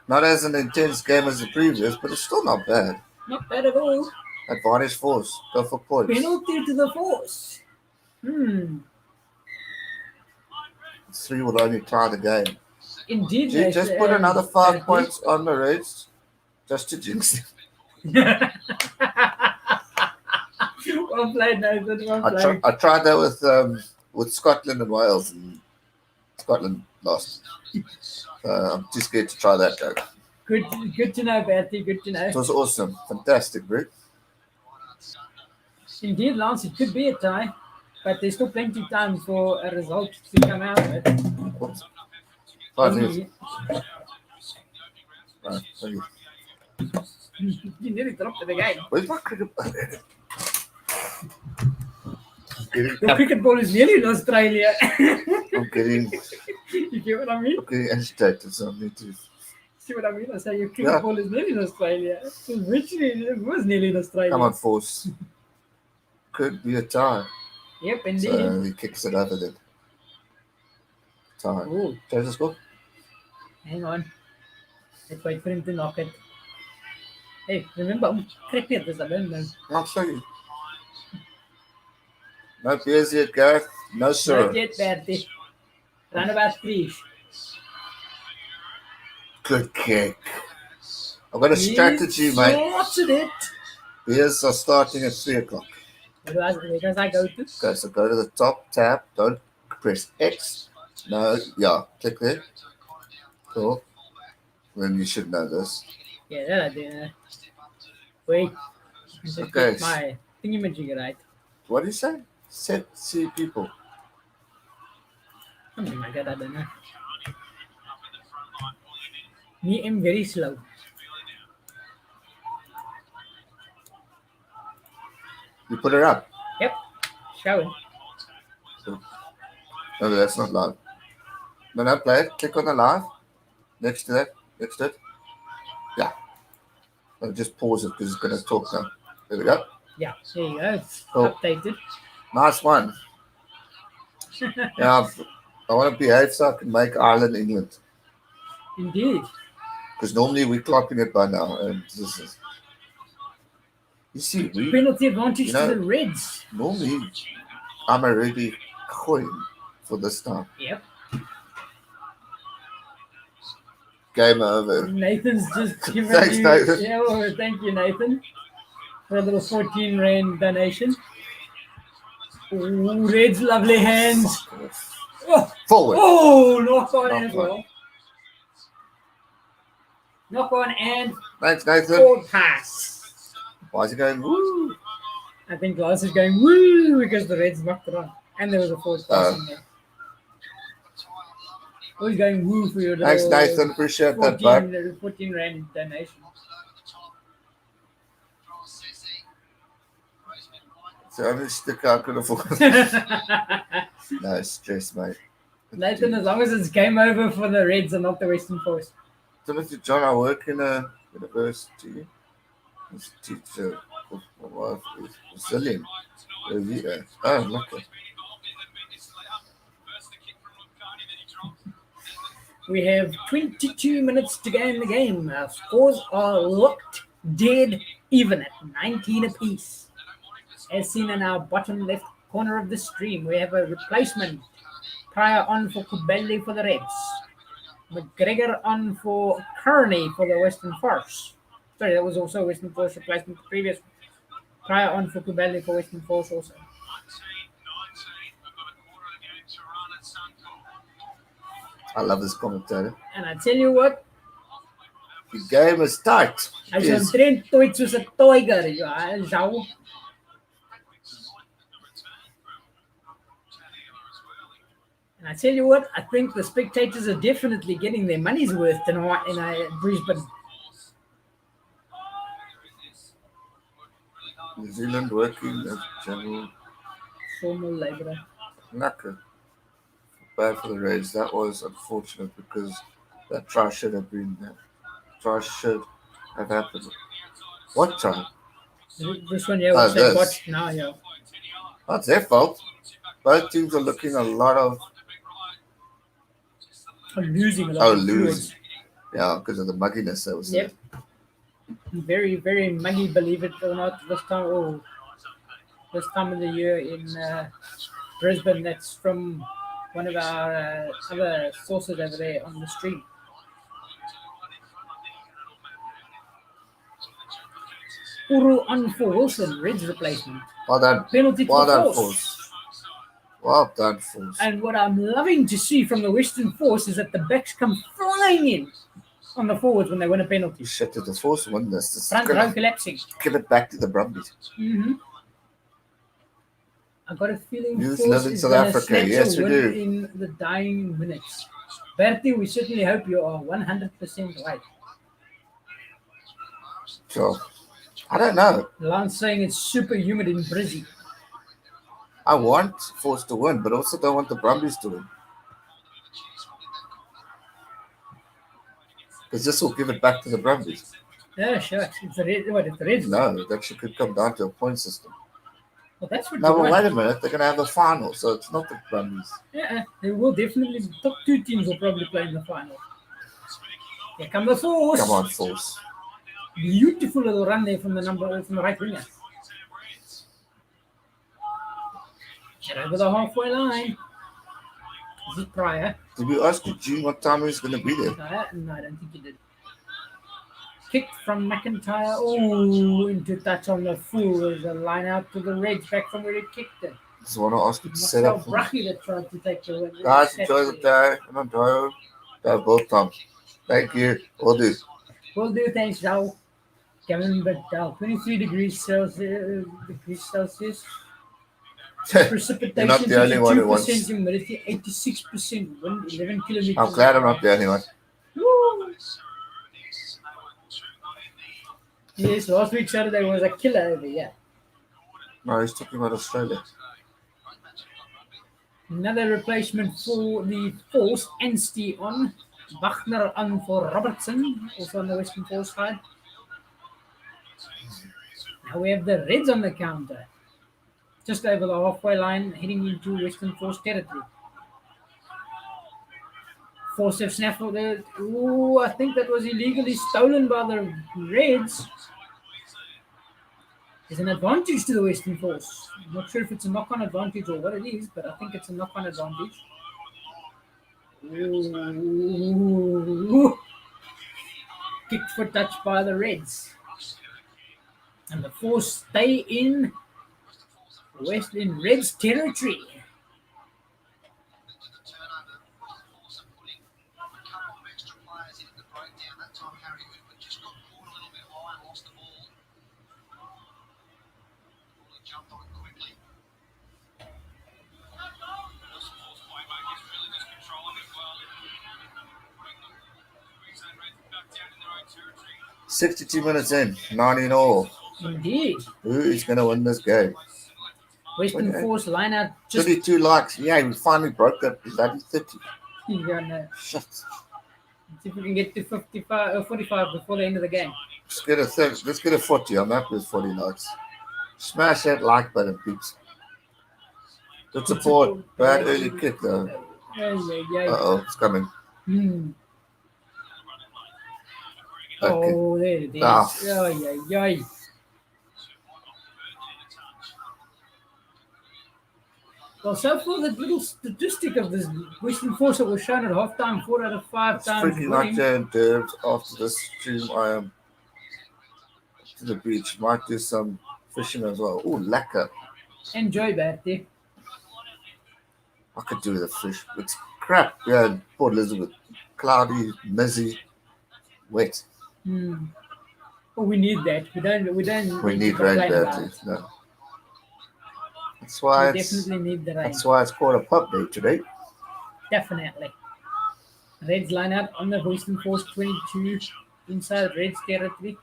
Not as an intense game as the previous, but it's still not bad. Not bad at all. Advantage force. Go for points. Penalty to the force. 3 will only tie the game. Indeed. Gee, mate, just put another 5 Bertie. points on the Reds. Just to jinx it. Well played, Nathan. Well played. I tried that with Scotland and Wales, and Scotland lost. I'm too scared to try that joke. Good to know, Bertie. Good to know. It was awesome. Fantastic, bro. Indeed, Lance, it could be a tie, but there's still plenty of time for a result to come out of it. Oops. 5 years. You Right, thank you. nearly dropped it again. Where's my cricket? Your cricket ball is nearly in Australia. I'm getting You get what I mean? agitated, so I need to. See what I mean? I say your cricket Yeah. ball is nearly in Australia. It was nearly in Australia. Come on, force. Could be a tie. Yep, indeed. So he kicks it over then. Tie. Oh, Change the score. hang on. Let's wait for him to knock it. Hey, remember, I'm cricket this, I don't know. I'll show you. No beers yet, Gareth. No, sir. Not yet, Bertie. Round about 3. Good kick. I've got a strategy, mate. Sorted it. Beers are starting at 3 o'clock. Where does I go to? Okay, so go to the top tab. Don't press X. No, yeah, click there. Cool. Then you should know this. Yeah, that I do know. Wait. Just Okay. get my thingamajig right. What do you say? Set C people. Something like that, I don't know. Me, I'm very slow. You put it up. Yep. Showing. No, that's not live. No, play it. Click on the live. Next to that. Next to it. Yeah. I'll just pause it because it's going to talk now. There we go. Yeah, there you go. It's Cool. updated. Nice one. Yeah, I want to behave so I can make Ireland England. Indeed. Because normally we're clocking it by now. And this is. You see, Penalty advantage You know- to the Reds. normally I'm already coin for this time. Yep. Game over. Nathan's just given Thanks, you. Nathan. Yeah, well, thank you, Nathan, for a little 14 Rand donation. Ooh, Reds, lovely hands. Oh, Forward. oh, knock on Knock as on. well. Knock on and Thanks, Nathan. forward pass. Why is he going? Woo. I think Lance is going woo because the Reds knocked it on. And there was a forward pass in there. Oh, he's going woo for your little Thanks, Nathan. Appreciate that, bud. 14 Rand donation. It's the only sticker I could afford. No stress, mate. Nathan, as long as it's game over for the Reds and not the Western Force. Timothy John, I work in a university. This teacher of my wife is Brazilian. Oh, lucky. We have 22 minutes to go in the game. Our scores are locked dead even at 19 apiece. As seen in our bottom left corner of the stream, we have a replacement. Pryor on for Kubele for the Reds. McGregor on for Kearney for the Western Force. Sorry, that was also a Western Force replacement. The previous Pryor on for Kubele for Western Force also. I love this commentator. And I tell you what, The game is tight. I It shall is. train toys as a tiger. Ja, Zhao. And I tell you what, I think the spectators are definitely getting their money's worth tonight in Brisbane. New Zealand working as general Formal labourer. knacker. Bad for the Reds. That was unfortunate because that try should have been there. Try should have happened. What try? This one, yeah, Oh, which they this. botched now, yeah. That's their fault. Both teams are looking a lot of Losing a lot of losing. forwards. Yeah, because of the mugginess that was there. Yep. Very, very muggy, believe it or not, this time of the year in Brisbane. That's from one of our other sources over there on the stream. Uru on for Wilson, Red's replacement. Well done. Penalty to Well the done, Force. Force. Well done, Force. And what I'm loving to see from the Western Force is that the backs come flying in on the forwards when they win a penalty. Shit, did the Force win this? This is Front row gonna collapsing. give it back to the Brumbies. I got a feeling You Force live in is South going to Africa. snatch Yes, a we win do. in the dying minutes. Bertie, we certainly hope you are 100% right. So, I don't know. Lance saying it's super humid in Brizzy. I want Force to win, but also don't want the Brumbies to win. Because this will give it back to the Brumbies. Yeah, shucks. It's the Reds. What, it's the Reds? No, it actually could come down to a point system. Well, that's what No, you but want. wait a minute. They're going to have a final, so it's not the Brumbies. Yeah, they will definitely. The top two teams will probably play in the final. Here come the Force. Come on, Force. Beautiful little run there from the right winger. Get over the halfway line. Is it Pryor? Did we ask Eugene what time he was going to be there? No, I don't think he did. Kicked from McIntyre. Oh, into touch on the full. There's a line out to the Reds back from where he kicked it. Just want to ask you to set Marcel up for me. Brachy that tried to take the win. Guys, enjoy the day. And enjoy both times. Thank you. Will do. Will do, thanks, Zhao. Kevin Bedell, 23 degrees Celsius. Precipitation, You're not the only one who wants. 52% humidity, 86% wind, 11 kilometers. I'm glad I'm not the only one. Woo! Yes, last week Saturday was a killer over here. No, he's talking about Australia. Another replacement for the Force, Anstey on. Wagner on for Robertson, also on the Western Force side. Now we have the Reds on the counter. Just over the halfway line, heading into Western Force territory. Force have snaffled it. Ooh, I think that was illegally stolen by the Reds. There's an advantage to the Western Force. I'm not sure if it's a knock-on advantage or what it is, but I think it's a knock-on advantage. Ooh. Kicked for touch by the Reds. And the Force stay in Reds territory. Territory. 62 minutes in, 9 in all. Indeed. Who is going to win this game? Western Okay. Force line out just 32 likes. Yeah, we finally broke that bloody 30. yeah, no. Shit. See if we can get to 55 or 45 before the end of the game. Let's get a 30. Let's get a 40. I'm happy with 40 likes. Smash that like button, peeps. Good support. Bad early kick, though. Uh-oh, it's coming. Okay. Oh, there it is. Ah. Ay. Well, so far, that little statistic of this Western Force that was shown at halftime, 4 out of 5 It's times freaking winning. like in Derbs. After this stream, I am to the beach. Might do some fishing as well. Oh, lekker. Enjoy, Bertie. I could do with a fish. It's crap. Yeah, Port Elizabeth. Cloudy, mizzy, wet. Oh, we need that. We don't We need need to rain complain about badly. it. No. That's We why it's definitely need the rain. that's why it's called a pub day today. Definitely. Reds line out on the Western Force 22 inside Reds territory.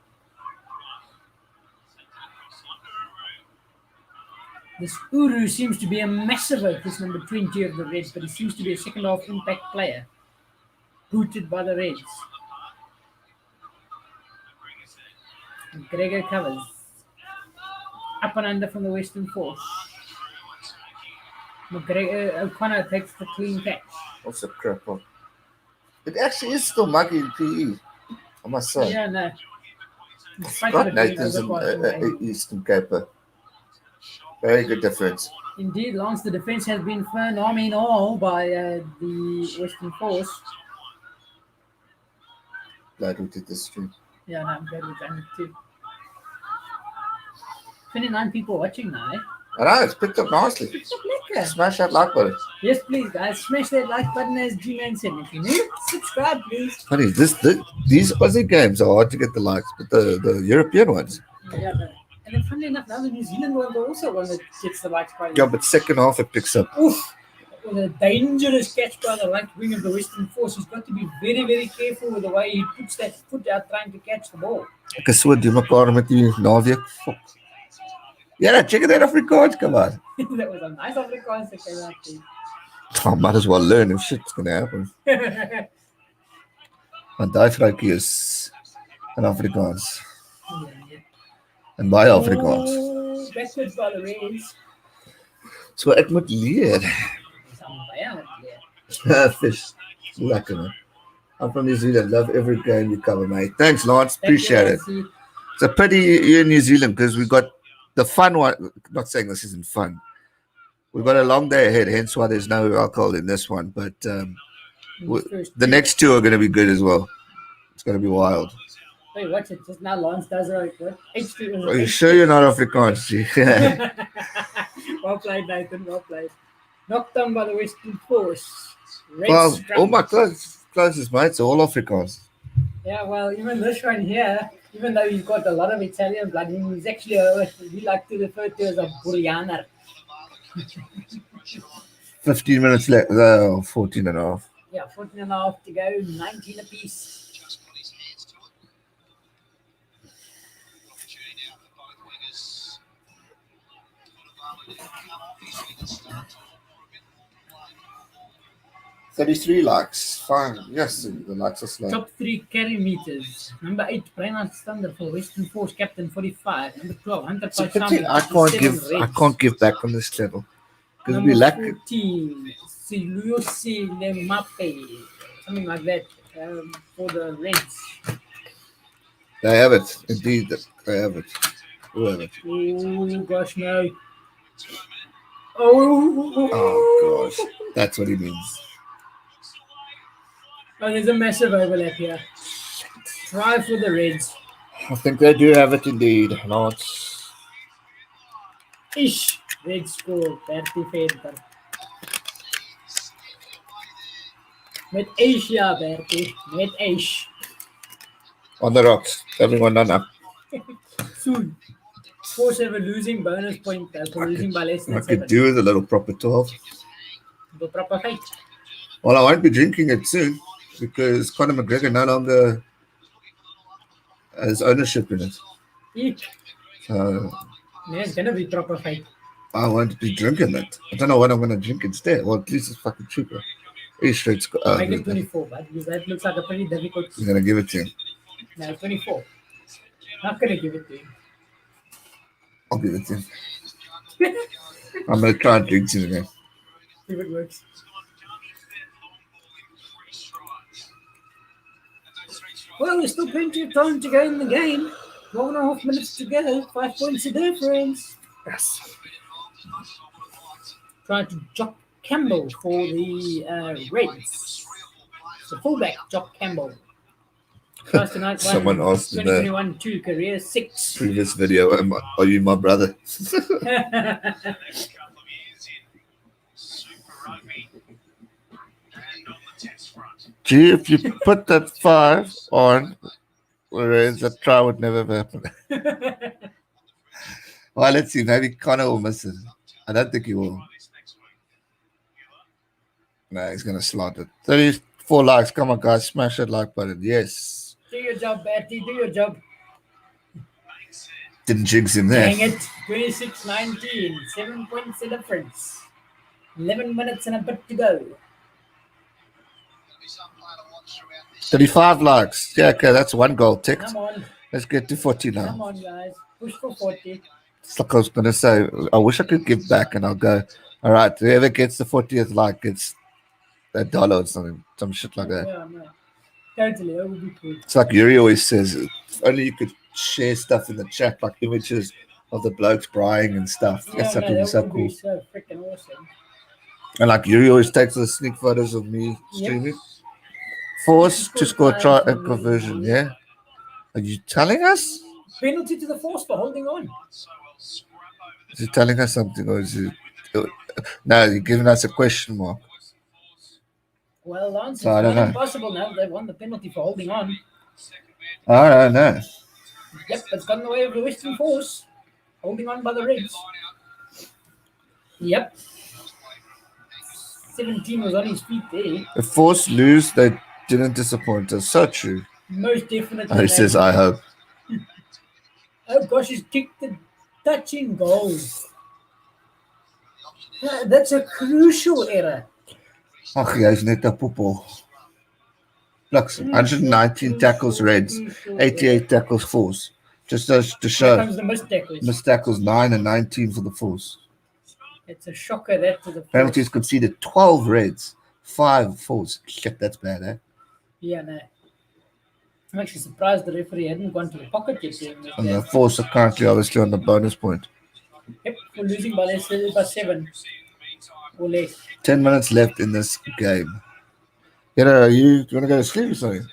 This Uru seems to be a massive out, this number 20 of the Reds, but he seems to be a second half impact player. Booted by the Reds. Gregor covers. Up and under from the Western Force. McGregor O'Connor takes the clean catch. What's a crap on? It actually is still muggy in PE. I must say. Yeah, no. Despite Scott it being Nathan's an overcast and rainy. Eastern Caper. Very good difference. Indeed, Lance, the defense has been phenomenal by the Western Force. Glad we did this stream. Yeah, no, I'm glad we've done it too. 29 people watching now, eh? I know, it's picked up nicely. It's up lekker. Smash that like button. Yes, please, guys. Smash that like button as G-Man said. If you're new, subscribe, please. Funny, these Aussie games are hard to get the likes, but the European ones. Yeah, no. And then funnily enough, now the New Zealand ones are also one that gets the likes quite a Yeah, lot. but second half it picks up. Oof. With a dangerous catch by the right wing of the Western Force. He's got to be very, very careful with the way he puts that foot out trying to catch the ball. Ek is so die mekaar met die naweek. Fok. Yeah, check it out Afrikaans, come on. That was a nice Afrikaans that came out I might as well learn if shit's gonna happen. there. Want daai vroukie is in Afrikaans. Yeah. En baie Afrikaans. Oh, backwards by the Reds. So ek moet leer. Some violent there. Fish. Lekker man. I'm from New Zealand. Love every game you cover, mate. Thanks, Lance. Appreciate it. See, It's a pity here in New Zealand because we got the fun one. Not saying this isn't fun. We've got a long day ahead, hence why there's no alcohol in this one. But the next two are going to be good as well. It's going to be wild. Wait, watch it. Just now Lance does it like what? H2 Are you sure you're not Afrikaans? Well played, Nathan. Well played. Knocked down by the Western Force. Red Well, scrum. all my closest mates are all Afrikaans. Yeah, well, even this one here, even though he's got a lot of Italian blood in him, he's actually we like to refer to as a Burianer. 15 minutes left. 14 and a half. Yeah, 14 and a half to go, 19 apiece. Just put his hands to it. Opportunity now for both wingers. Come off, he's going to start to look more a bit more play. 33 likes. Fine. Yes, the likes are slow. Top 3 carry meters. Number 8, Reinhard Stander for Western Force, captain 45. Number 12, Hunter It's a Paisami, pity I 57 Reds. can't give back on this channel because Number we lack 14, Silusi Lemape, something like that, for the Reds. They have it. Indeed, they have it. Who have it? Oh gosh, no. Oh gosh, that's what he means. Oh, there's a massive overlap here. Try for the Reds. I think they do have it indeed. Lance. Ish. Red score. 30-40. Met Ace, ja, Bertie. Met Ace. On the rocks. Everyone done up. Soon. Force have a losing bonus point for losing by less I than could 7. do with a little proper 12. The proper fight. Well, I won't be drinking it soon because Conor McGregor no longer has ownership in it. Eek. So Yeah, it's gonna be proper fight. I won't be drinking it. I don't know what I'm going to drink instead. Well, at least it's fucking cheaper. It's straight. Make it 24, but because that looks like a pretty difficult. I'm going to give it to him. No, 24. Not gonna give it to him. I'll give it to him. I'm going to try and drink it again. See if it works. Well, there's still plenty of time to go in the game. 12.5 minutes to go. 5 points of difference. Yes. Trying to Jock Campbell for the Reds. The fullback, Jock Campbell. Tries tonight, Someone asked in the 2021-2 career 6. previous video, are you my brother? Couple of years in Super Rugby. And Gee, if you put that 5 on, whereas the try would never happen. Well, let's see. Maybe Connor will miss it. I don't think he will. No, he's going to slot it. 34 likes. Come on, guys. Smash that like button. Yes. Do your job, Batty. Do your job. Didn't jinx him there. Dang it. 26-19. 7 points the difference. 11 minutes and a bit to go. 35 likes. Yeah, okay. That's one goal ticked. Come on. Let's get to 40 now. Come on, guys. Push for 40. It's like I was going to say, I wish I could give back and I'll go, all right, whoever gets the 40th like gets $1 or something, some shit like that. Yeah, no. Totally. That would be cool. It's like Yuri always says, if only you could share stuff in the chat, like images of the blokes braaiing and stuff. Yeah, That would no, be so would cool. be so freaking awesome. And like Yuri always takes the sneak photos of me streaming. Force to score try and conversion, yeah? Are you telling us? Penalty to the force for holding on. Is he telling us something or is he... No, you're giving us a question mark. Well, Lance, So I it's don't not know. impossible now. They won the penalty for holding on. I don't know. Yep, it's gotten away with the Western force. Holding on by the Reds. Yep. 17 was on his feet there. If Force lose, they didn't disappoint us. So true. Most definitely. He says, I hope. Oh gosh, he's kicked the touching goal. That's a crucial error. Ach, jy's net 'n poepel. Looks 119 tackles Reds, 88 tackles Force. Just as to Here show. comes the missed tackles. Missed tackles 9 and 19 for the Force. It's a shocker that to the force. Penalties conceded 12 Reds, 5 Force. Shit, that's bad, eh? Yeah, no. I'm actually surprised the referee hadn't gone to the pocket yet. And the Force are currently obviously on the bonus point. Yep, for losing by less by 7 or less. 10 minutes left in this game. You know, you want to go to sleep or something?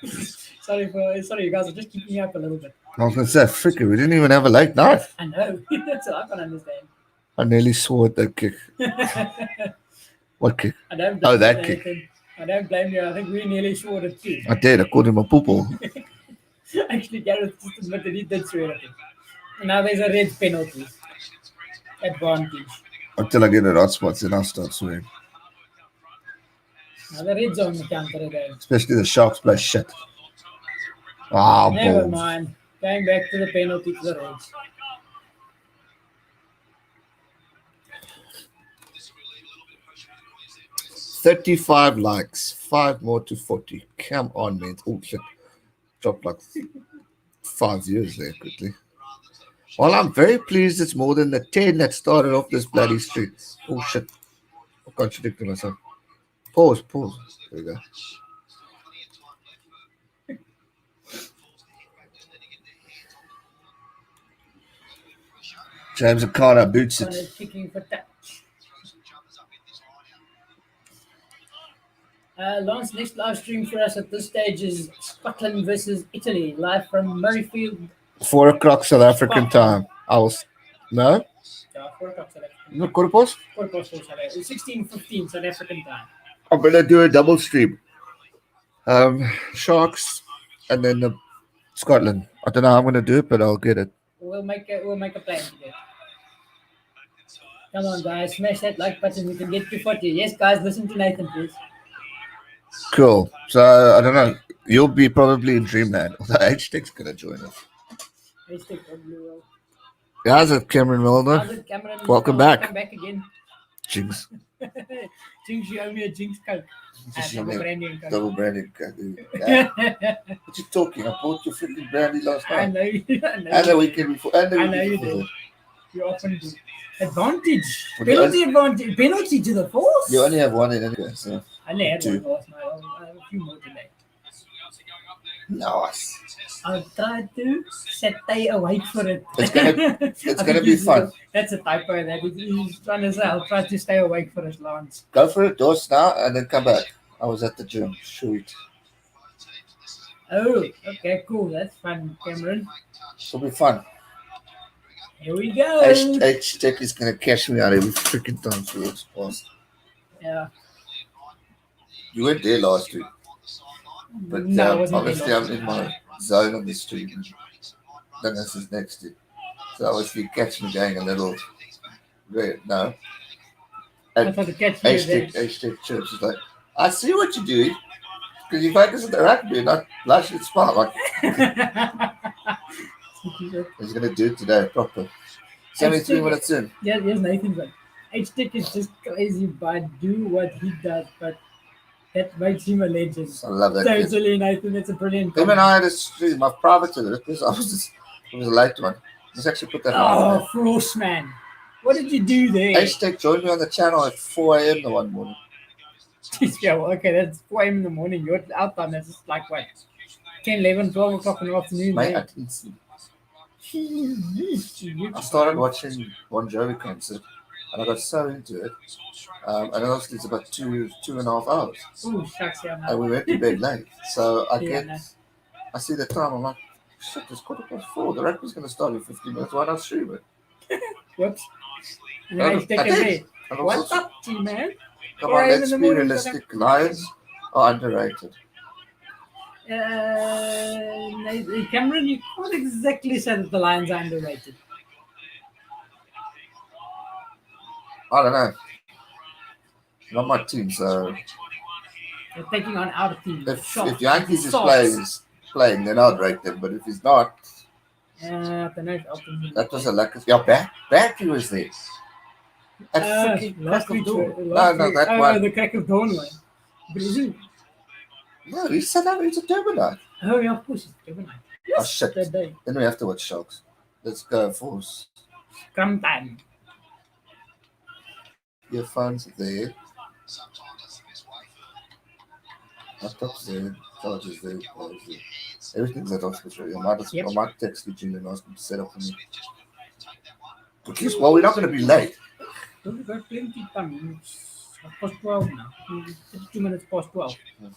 Sorry, you guys are just keeping me up a little bit. I was going to say, fricker, we didn't even have a late night. I know. That's what I can't understand. I nearly swore at that kick. What kick? I don't Oh, blame that you, kick. Nathan. I don't blame you. I think we nearly scored it too. I did. I called him a poople. Actually, Gareth just admitted he did swear at it. And now there's a red penalty. Advantage. Until I get the hot spots, then I'll start swearing. Now the red's on the counter again. Especially the Sharks play shit. Ah, Never balls. mind. Going back to the penalty to the Reds. $35 likes, 5 more to 40. Come on, man. Oh, shit. Dropped like 5 years there quickly. Well, I'm very pleased it's more than the 10 that started off this bloody streak. Oh, shit. I'm contradicting myself. Pause. There we go. James O'Connor boots Connor it. kicking for touch. Lance, next live stream for us at this stage is Scotland versus Italy, live from Murrayfield. 4 o'clock South African time. No? Yeah, 4 o'clock South African. No, quarter past? 16:15 South African time. I'm gonna do a double stream. Sharks and then the Scotland. I don't know how I'm gonna do it, but I'll get it. We'll make a plan today. Come on, guys, smash that like button. We can get to 40. Yes, guys, listen to Nathan, please. Cool. So I don't know. You'll be probably in Dreamland. Although H-Tech's gonna join us. Hashtag probably will. Guys, it's Cameron Milner. How's it, Cameron? Welcome back. Come back again. Jinx. Jinx, you owe me a Jinx Coke. Just Double your brandy and Coke. Double brandy. Yeah. What you talking? I bought your freaking brandy last I night. know you. And the weekend before. And the I weekend know you before. did. You often do. Advantage. Well, you Penalty advantage. Penalty to the force. You only have one in anyway, so. I only had Two. one last night. I have a few more today. Nice. I'll try to stay awake for it. It's gonna I think be fun. That's a typo. That he's trying to say. I'll try to stay awake for it, Lance. Go for it, dose now, and then come back. I was at the gym. Sweet. Oh, okay, cool. That's fun, Cameron. It'll be fun. Here we go. H-Tech is gonna catch me out every freaking time she walks past. Yeah. You went there last week. But No, it wasn't obviously Taylor. I'm in my zone on the stream. Then this is next to. So obviously catch me going a little weird. No. I thought to catch you there. H-Tech Chips is like, I see what you're doing. Because you focus on the rugby, not blush and smile. Like, he's going to do it today, proper. 73 minutes in. Yeah, here's Nathan's one. H-Tech is just crazy, but do what he does, but that makes him a legend. I love that kid. Totally, Nathan. That's a brilliant Him and comment. I had a stream. I've privated it because it was a late one. Let's actually put that Oh, on. Frost, man. What did you do there? H-Tech joined me on the channel at 4 a.m. the one morning. Yeah, well, okay, that's 4 a.m. in the morning. Your out time is like what? 10, 11, 12 o'clock in the afternoon. Mate, I eh? didn't see. Jeez, I started watching Bon Jovi concert and I got so into it. And obviously it's about 2.5 hours. Oh, shucks, yeah, And no. we went to bed late. So Yeah, I see the time, I'm like, shit, it's 4:15. The rugby's going to start in 15 minutes. Why not stream it? Whoops. And I then did. H-Tech is there. And What's also, up, G-man? come 4 on, a.m. in let's the be morning, realistic. Lions are underrated. Cameron, you can't exactly say that the Lions are underrated. I don't know. Not my team, so They're taking on our team. if Yankees is Sharks. playing, then I'd rate them. But if he's not, I don't know if Elton John- that was a lucky. Yeah, Batty was there. At freaking last crack of week. dawn. Last No, week. that Oh, one. the crack of dawn one. But isn't? No, he said that he's a Gemini. Oh, yeah, of course, it's Gemini. Oh, shit. That day. Then we have to watch Sharks. Let's go, Force. Scrum time. Earphones there. Laptops there. Chargers there. Clothes there. Everything's at hospital. I might text Eugene and ask him to set up for me. At least, well, we're not going to be late. We've got plenty of time. It's past 12 now. 32 minutes past 12.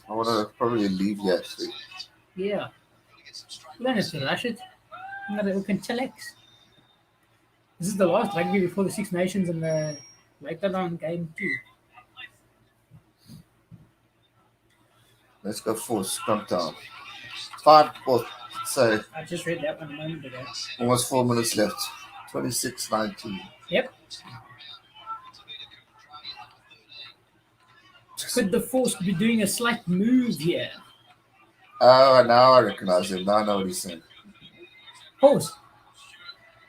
I want to probably leave here, actually. Yeah. We don't have to rush it. We can chillax. This is the last rugby before the Six Nations and the later on game 2. Let's go for scrum time. 5 or so, I just read that one a moment ago. almost 4 minutes left. 26-19. Yep. Could the Force be doing a slight move here? Oh, now I recognize him. Now I know what he's saying. Force.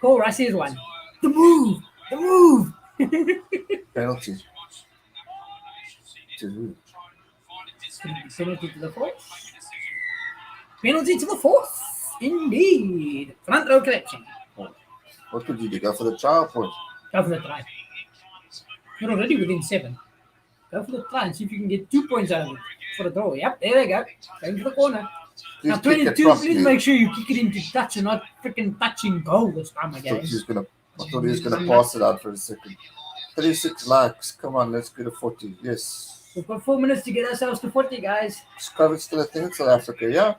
Cole Russell's one. The move! The move! Penalty. To who? Penalty to the Force. Penalty to the Force. Indeed. Front row collection. What could you do? Go for the trial point? Go for the try. You're already within 7. Go for the try and see if you can get 2 points out of it for the draw. Yep, there we go. Going to the corner. Please Now, kick it 22, properly. please make sure you kick it into touch and not freaking touching goal this time I again. thought he was gonna pass it out for a second. 36 likes. Come on, let's go to 40. Yes. We've got 4 minutes to get ourselves to 40, guys. Is COVID still a thing in South Africa? Yeah.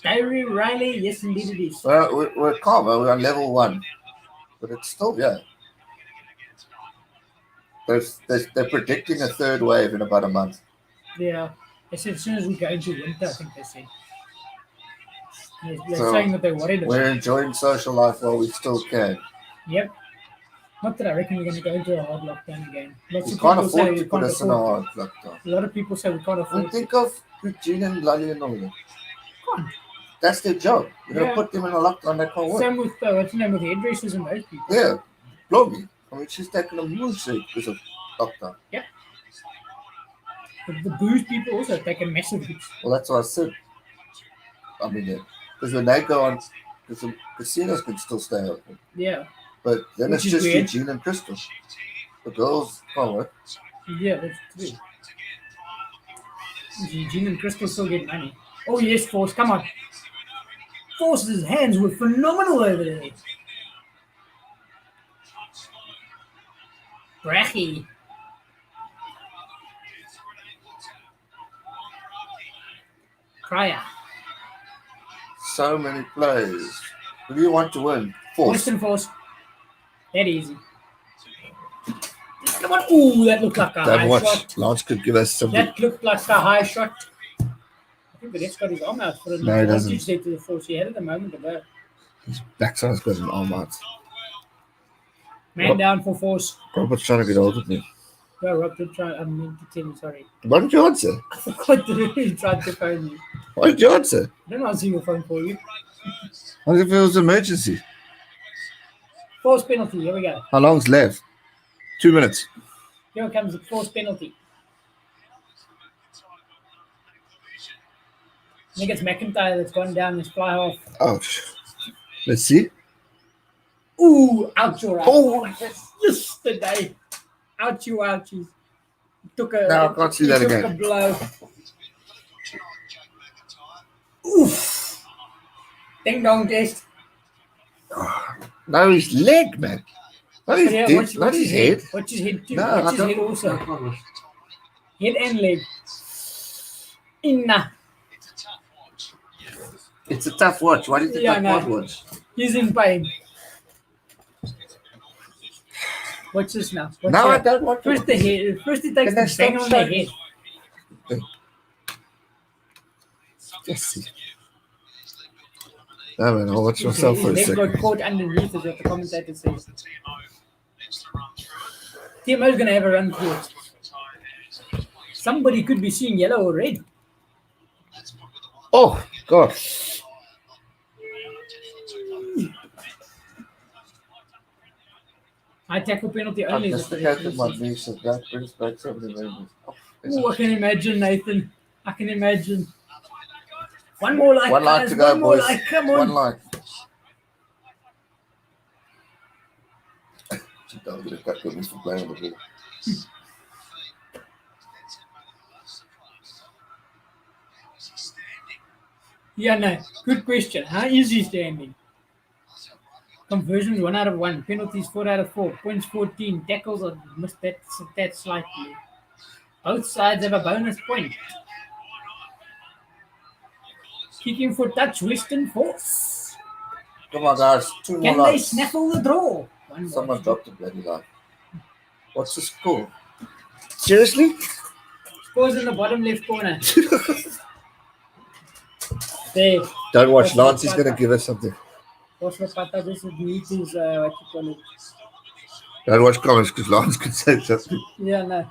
Kyrie Riley, yes, indeed it is. Well, we're calm. We're on level 1. But it's still, yeah. They're predicting a third wave in about a month. Yeah. They said as soon as we go into winter, I think they said. They're So, saying that they're worried about We're enjoying social life while we still can. Yep. Not that I reckon we're going to go into a hard lockdown again. Lots We of can't people say afford we to put can't us in a afford. hard lockdown. A lot of people say we can't afford. And think of Eugene and Lally and all that. Come on. That's their job. You're going Yeah. to put them in a lockdown, they can't work. Same with what's the name with hairdressers and those people. Yeah, Bloggy. I mean, she's taking a milkshake because of lockdown. The booze people also take a massive hit. Well, that's what I said. I mean, because when they go on, because the casinos can still stay open. Yeah. But then Which it's is just weird. Eugene and Crystal. The girls can't work. Yeah, that's true. Eugene and Crystal still get money. Oh, yes, Force. Come on. Force's hands were phenomenal over there. Brachy. Cryer. So many plays. Who do you want to win? Force. Western Force. That easy. Come on. Ooh, that looked like a high shot. Lance could give us some. That looked like a high shot. think the ref's got his arm out for an No, he doesn't. advantage there to the force. He had it a moment ago. His backside's got an arm out. Man down for force. Robert's trying to get hold of me. Yeah, Rob did try. I meant to tell you, sorry. Why did you answer? I forgot to he tried to phone you. Why did you answer? I don't answer your phone for you. What if it was an emergency? Force penalty. Here we go. How long's left? 2 minutes. Here comes the force penalty. I think it's McIntyre that's gone down this fly off. Oh, let's see. Ooh, ouch, all right. Oh, Yesterday. Ouchie, ouchies. Took a, No, I can't see that took again. a blow. Oof. Ding dong test. no, his leg, man. Not his, Yeah, dick, not his head. Watch his head too. No, Watch I his don't. head also. Head and leg. Inna. It's a tough watch. Why did you Yeah, take no. one watch? He's in pain. Watch this now. Watch No, I it. don't want to. First the head. First he takes Can I the bang stop on the saying- head. Yes. No, man, I'll watch myself for a His leg got second. caught underneath is what the commentator says. TMO's going to have a run through it. Somebody could be seeing yellow or red. Oh, God. High tackle penalty I've only. just forgotten my knees, so that brings back so many memories. Oh, I can imagine, Nathan. I can imagine. One more like, One line guys. to go, One more boys. like. Come One on. line. Don't get a cut for for playing with it. Yeah, no. Good question. How is he standing? Conversions 1 out of 1. Penalties 4 out of 4. Points 14. Tackles are missed that slightly. Both sides have a bonus point. Kicking for touch, Western Force. Come on, guys. 2 more Can they lines. snaffle the draw? One more. Someone dropped the bloody line. What's the score? Seriously? Scores in the bottom left corner. There. Don't watch. Lance is going to give us something. Pata, this is meet is what you call it. Don't watch comments because Lance could say something. Yeah, no.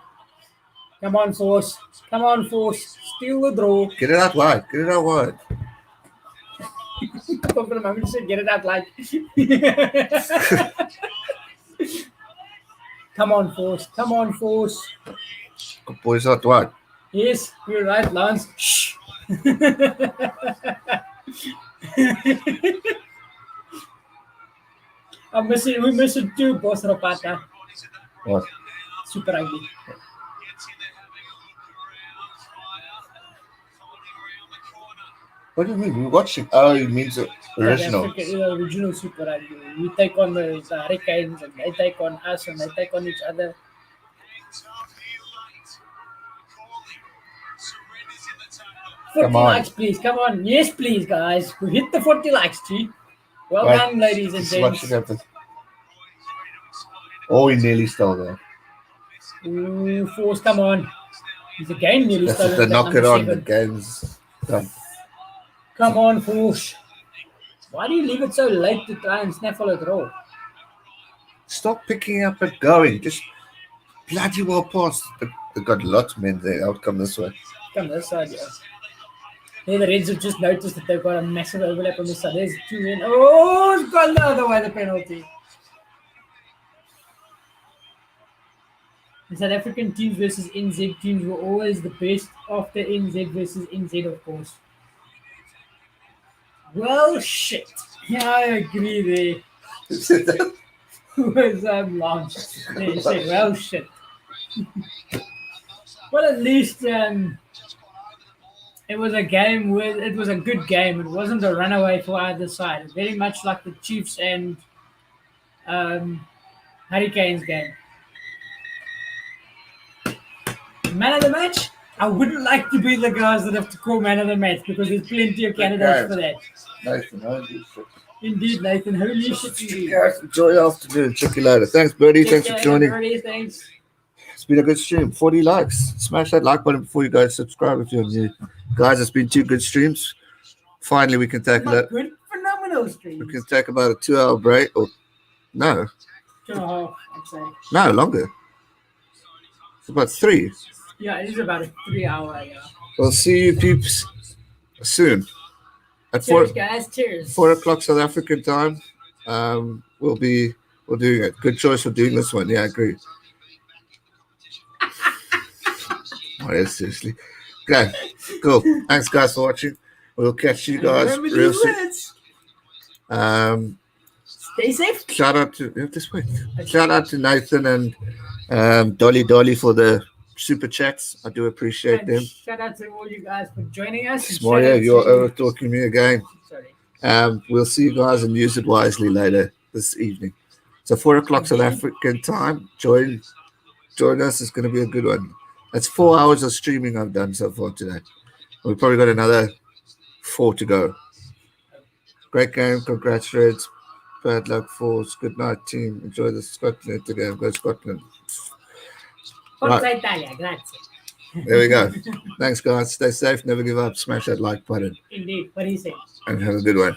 Come on, Force. Come on, Force. Steal the draw. Get it out wide. Get it out wide. For the moment, you said get it out like. Come on, Force. Come on, Force. Good boys out wide. Yes, you're right, Lance. Shh. We miss it too, Boss Rapata. What? Super Rugby. What do you mean? We're watching. Oh, it means the original. The original Super Rugby. We take on the Hurricanes and they take on us and they take on each other. 40 Come on. likes, please. Come on. Yes, please, guys. We hit the 40 likes, G. Well Right. done, ladies and This is what gents. should happen. Oh, he nearly stole that. Ooh, Force, come on. He's again nearly That's stolen if they that knock it number on. The 7. game's done. Come on, Force. Why do you leave it so late to try and snaffle a draw? Stop picking up and going. Just bloody well past. They've got lots of men there. I'll come this way. Come this side, yeah. Here the Reds have just noticed that they've got a massive overlap on this side. There's 2 men. Oh, it's gone the other way, the penalty. The South African teams versus NZ teams were always the best after NZ versus NZ, of course. Well, shit. Yeah, I agree there. Where's Lance? They said, well, shit. Well, at least it was a game where it was a good game. It wasn't a runaway for either side. Very much like the Chiefs and Hurricanes game. Man of the match? I wouldn't like to be the guys that have to call man of the match because there's plenty of candidates for that. Nathan, holy shit. Indeed, Nathan. Holy shit, indeed. Guys, enjoy your afternoon. Check you later. Thanks, Birdie. Thanks for joining. Everybody, thanks. It's been a good stream. 40 likes. Smash that like button before you guys subscribe if you're new. Guys, it's been 2 good streams. Finally, we can take Not good, phenomenal we streams. can take about a 2-hour break, or no, 2.5, I'd say. no longer. It's about 3. Yeah, it is about a 3-hour. Yeah. We'll see you peeps soon at 4 Cheers, guys. Cheers. 4 o'clock South African time. We're doing it. Good choice for doing this one. Yeah, I agree. Oh, yeah, seriously. Okay, cool. Thanks, guys, for watching. We'll catch you guys Remember real these soon. words. Stay safe. Shout out to Nathan and Dolly for the super chats. I do appreciate And them. shout out to all you guys for joining us. and Smaria, shout out you're to- over talking me again. Sorry. We'll see you guys and use it wisely later this evening. So 4 o'clock South African time. Join us. It's going to be a good one. That's 4 hours of streaming I've done so far today. We've probably got another 4 to go. Great game. Congrats, Reds. Bad luck, Force. Good night, team. Enjoy the Scotland game. Go Scotland. Forza Right. Italia, grazie. There we go. Thanks, guys. Stay safe. Never give up. Smash that like button. Indeed. What do you say? And have a good one.